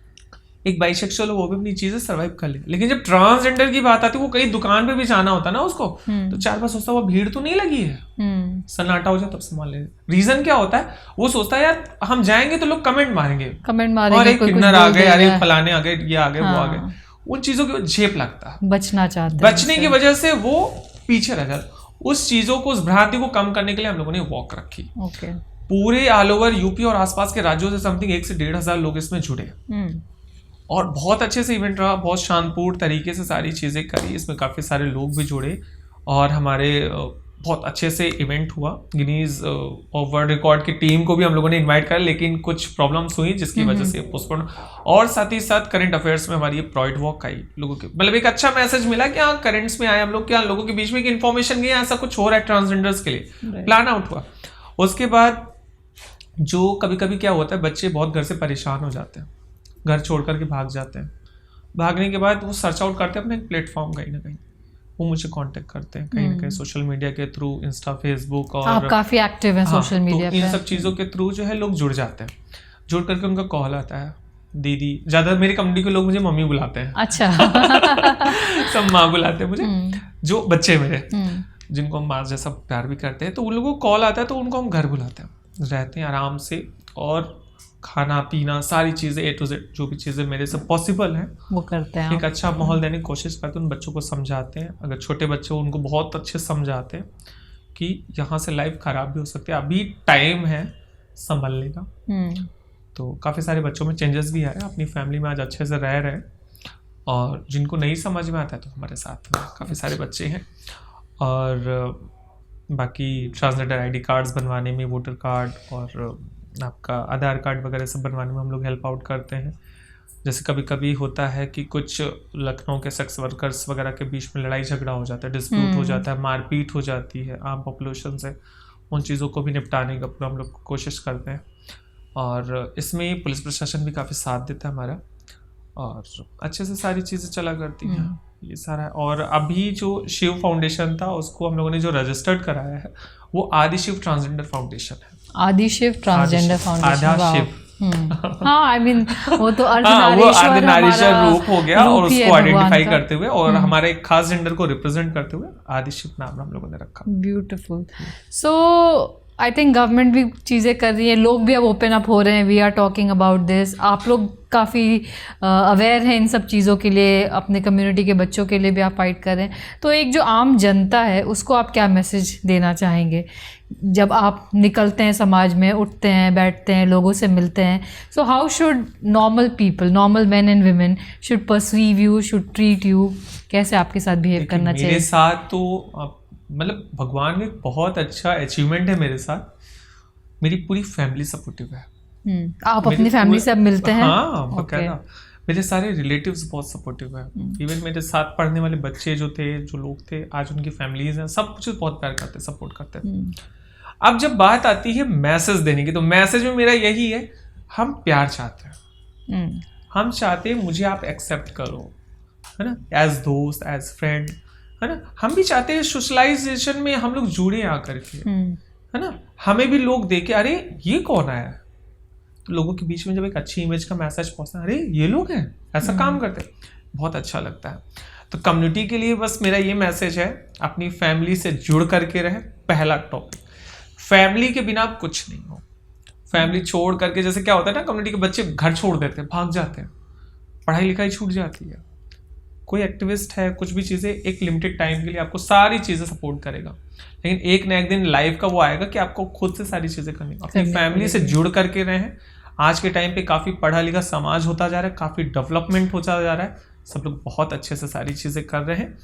एक बाइसेक्सुअल वो भी अपनी चीजें सर्वाइव कर लेगा। लेकिन जब ट्रांसजेंडर की बात आती है, वो कहीं दुकान पे भी जाना होता है ना उसको, तो 4 बार सोचता है वो भीड़ तो नहीं लगी है, सन्नाटा हो जाए तब संभाल ले। रीजन क्या होता है, वो सोचता है यार हम जाएंगे तो लोग कमेंट मारेंगे, और एक किन्नर आ गए, अरे फलाने आ गए, ये आ गए, वो आ गए, उन चीजों की झेप लगता है, बचना चाहते हैं, बचने की वजह से वो पीछे रह जाता। उस चीजों को, उस भ्रांति को कम करने के लिए हम लोगों ने वॉक रखी। ओके, पूरे ऑल ओवर यूपी और आसपास के राज्यों से समथिंग 1 से 1,500 लोग इसमें जुड़े, और बहुत अच्छे से इवेंट रहा, बहुत शांतिपूर्ण तरीके से सारी चीज़ें करी। इसमें काफ़ी सारे लोग भी जुड़े, और हमारे बहुत अच्छे से इवेंट हुआ। गिनीज और वर्ल्ड रिकॉर्ड की टीम को भी हम लोगों ने इनवाइट करा, लेकिन कुछ प्रॉब्लम्स हुई जिसकी वजह से पोस्टपोन। और साथ ही साथ करंट अफेयर्स में हमारी ये प्राइड वॉक आई, लोगों के मतलब एक अच्छा मैसेज मिला कि हाँ करंट्स में आए हम लोग, क्या लोगों के बीच में एक इन्फॉर्मेशन गई, ऐसा कुछ हो रहा है ट्रांसजेंडर्स के लिए, प्लान आउट हुआ। उसके बाद जो कभी कभी क्या होता है, बच्चे बहुत घर से परेशान हो जाते हैं, घर छोड़ करके भाग जाते हैं। भागने के बाद वो सर्च आउट करते हैं अपना एक प्लेटफॉर्म, कहीं ना कहीं वो मुझे कांटेक्ट करते हैं, कहीं ना कहीं सोशल मीडिया के थ्रू, इंस्टा, फेसबुक, और आप काफी एक्टिव हैं सोशल मीडिया पे। इन सब चीज़ों के थ्रू जो है लोग जुड़ जाते हैं। जुड़ करके उनका कॉल आता है, दीदी, ज़्यादा मेरी कम्युनिटी के लोग मुझे मम्मी बुलाते हैं, अच्छा सब माँ बुलाते हैं मुझे, जो बच्चे मेरे जिनको हम माँ जैसा प्यार भी करते हैं, तो उन लोगों को कॉल आता है, तो उनको हम घर बुलाते हैं, रहते हैं आराम से, और खाना पीना सारी चीज़ें A to Z जो भी चीज़ें मेरे से पॉसिबल हैं वो करते हैं एक अच्छा माहौल देने की कोशिश करते हैं, उन बच्चों को समझाते हैं। अगर छोटे बच्चे हो उनको बहुत अच्छे समझाते हैं कि यहाँ से लाइफ ख़राब भी हो सकती है, अभी टाइम है संभलने का। तो काफ़ी सारे बच्चों में चेंजेस भी आए, अपनी फैमिली में आज अच्छे से रह रहे हैं, और जिनको नहीं समझ में आता है तो हमारे साथ में काफ़ी सारे बच्चे हैं। और बाकी ट्रांसजेंडर आईडी कार्ड्स बनवाने में, वोटर कार्ड और आपका आधार कार्ड वगैरह सब बनवाने में हम लोग हेल्प आउट करते हैं। जैसे कभी कभी होता है कि कुछ लखनऊ के सेक्स वर्कर्स वगैरह के बीच में लड़ाई झगड़ा हो जाता है, डिस्प्यूट हो जाता है, मारपीट हो जाती है आम पॉपुलेशन से, उन चीज़ों को भी निपटाने का पूरा हम लोग कोशिश करते हैं। और इसमें पुलिस प्रशासन भी काफ़ी साथ देता है हमारा, और अच्छे से सारी चीज़ें चला करती हैं। ये सारा है। और अभी जो शिव फाउंडेशन था उसको हम लोगों ने जो रजिस्टर्ड कराया है वो आदि शिव ट्रांसजेंडर फाउंडेशन है। आदि शिव ट्रांसजेंडर फाउंडेशन, आधा शिव हाँ, आई मीन वो तो वो अर्धनारीश्वर अर्धनारीश्वर रूप हो गया, और ही है उसको आइडेंटिफाई भगवान का। करते हुए और हमारे एक खास जेंडर को रिप्रेजेंट करते हुए आदि शिव नाम हम लोगों ने रखा। Beautiful. So I think government भी चीज़ें कर रही है, लोग भी अब ओपन अप हो रहे हैं, we are talking about this. आप लोग काफ़ी अवेयर हैं इन सब चीज़ों के लिए, अपने कम्युनिटी के बच्चों के लिए भी आप फाइट कर रहे हैं। तो एक जो आम जनता है उसको आप क्या मैसेज देना चाहेंगे जब आप निकलते हैं समाज में, उठते हैं, बैठते हैं, लोगों से मिलते हैं? So how should normal people, normal man and women should perceive you, should treat you? कैसे आपके साथ बिहेव करना चाहिए? मेरे साथ तो मतलब भगवान का एक बहुत अच्छा अचीवमेंट है मेरे साथ, मेरी पूरी फैमिली सपोर्टिव है। आप अपनी फैमिली से अब मिलते हैं? हाँ, बकायदा। मेरे सारे रिलेटिव्स बहुत सपोर्टिव है। इवन मेरे साथ पढ़ने वाले बच्चे जो थे, जो लोग थे, आज उनकी फैमिलीज हैं, सब कुछ बहुत प्यार करते हैं, सपोर्ट करते हैं। अब जब बात आती है मैसेज देने की, तो मैसेज में मेरा यही है, हम प्यार चाहते हैं। हम चाहते हैं मुझे आप एक्सेप्ट करो, है ना, एज दोस्त, एज फ्रेंड, है ना। हम भी चाहते हैं सोशलाइजेशन में हम लोग जुड़े आकर के, है ना, हमें भी लोग देखे अरे ये कौन आया, तो लोगों के बीच में जब एक अच्छी इमेज का मैसेज पहुंचता है, अरे ये लोग हैं, ऐसा काम करते हैं, बहुत अच्छा लगता है। तो कम्युनिटी के लिए बस मेरा ये मैसेज है, अपनी फैमिली से जुड़ करके रहे। पहला टॉपिक, फैमिली के बिना आप कुछ नहीं हो। फैमिली छोड़ करके, जैसे क्या होता है ना, कम्युनिटी के बच्चे घर छोड़ देते हैं, भाग जाते हैं, पढ़ाई लिखाई छूट जाती है। कोई एक्टिविस्ट है, कुछ भी चीज़ें एक लिमिटेड टाइम के लिए आपको सारी चीज़ें सपोर्ट करेगा, लेकिन एक ना एक दिन लाइफ का वो आएगा कि आपको खुद से सारी चीज़ें करनी। अपनी फैमिली से जुड़ करके रहें। आज के टाइम पे काफ़ी पढ़ा लिखा समाज होता जा रहा है, काफ़ी डेवलपमेंट होता जा रहा है, सब लोग बहुत अच्छे से सारी चीज़ें कर रहे हैं,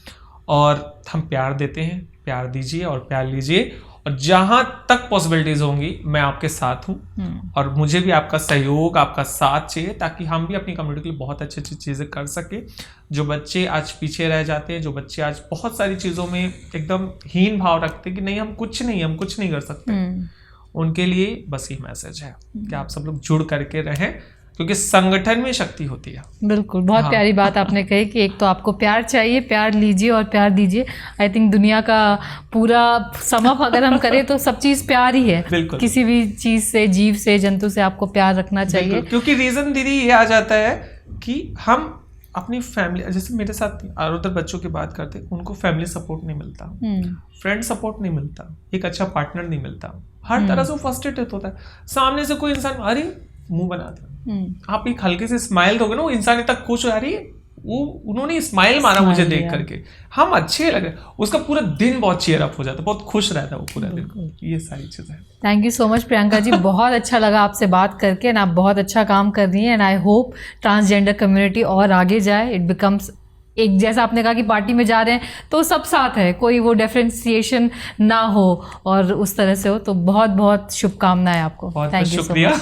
और हम प्यार देते हैं। प्यार दीजिए और प्यार लीजिए, और जहाँ तक पॉसिबिलिटीज होंगी मैं आपके साथ हूँ, और मुझे भी आपका सहयोग, आपका साथ चाहिए, ताकि हम भी अपनी कम्युनिटी के लिए बहुत अच्छी अच्छी चीज़ें कर सके। जो बच्चे आज पीछे रह जाते हैं, जो बच्चे आज बहुत सारी चीज़ों में एकदम हीन भाव रखते हैं कि नहीं हम कुछ नहीं कर सकते, उनके लिए बस ये मैसेज है कि आप सब लोग जुड़ करके रहें, क्योंकि संगठन में शक्ति होती है। बिल्कुल, बहुत प्यारी बात आपने कही कि एक तो आपको प्यार चाहिए, प्यार लीजिए और प्यार दीजिए। आई थिंक दुनिया का पूरा समअप अगर हम करें तो सब चीज़ प्यार ही है। बिल्कुल, किसी भी चीज़ से, जीव से, जंतु से आपको प्यार रखना चाहिए। क्योंकि रीज़न दीदी ये आ जाता है कि हम अपनी फैमिली, जैसे मेरे साथ और उधर बच्चों की बात करते, उनको फैमिली सपोर्ट नहीं मिलता, फ्रेंड सपोर्ट नहीं मिलता, एक अच्छा पार्टनर नहीं मिलता, हर तरह से फ्रस्ट्रेटेड होता है। सामने से कोई इंसान अरे मुंह बनाते, आप एक हल्के से स्माइल दोगे ना, वो इंसान इतना खुश हो, अरे वो उन्होंने स्माइल मारा मुझे देख करके, हम अच्छे लगे, उसका पूरा दिन बहुत चीयर अप हो जाता है, बहुत खुश रहता है वो पूरा दिन। ये सारी चीज़ें। Thank you so much Priyanka ji, बहुत अच्छा लगा आपसे बात करके, एंड आप बहुत अच्छा काम कर रही हैं, and I hope transgender community और आगे जाए, इट बिकम्स एक, जैसा आपने कहा कि पार्टी में जा रहे हैं तो सब साथ है, कोई वो डिफरेंशिएशन ना हो और उस तरह से हो। तो बहुत बहुत शुभकामनाएं आपको। बहुत शुक्रिया।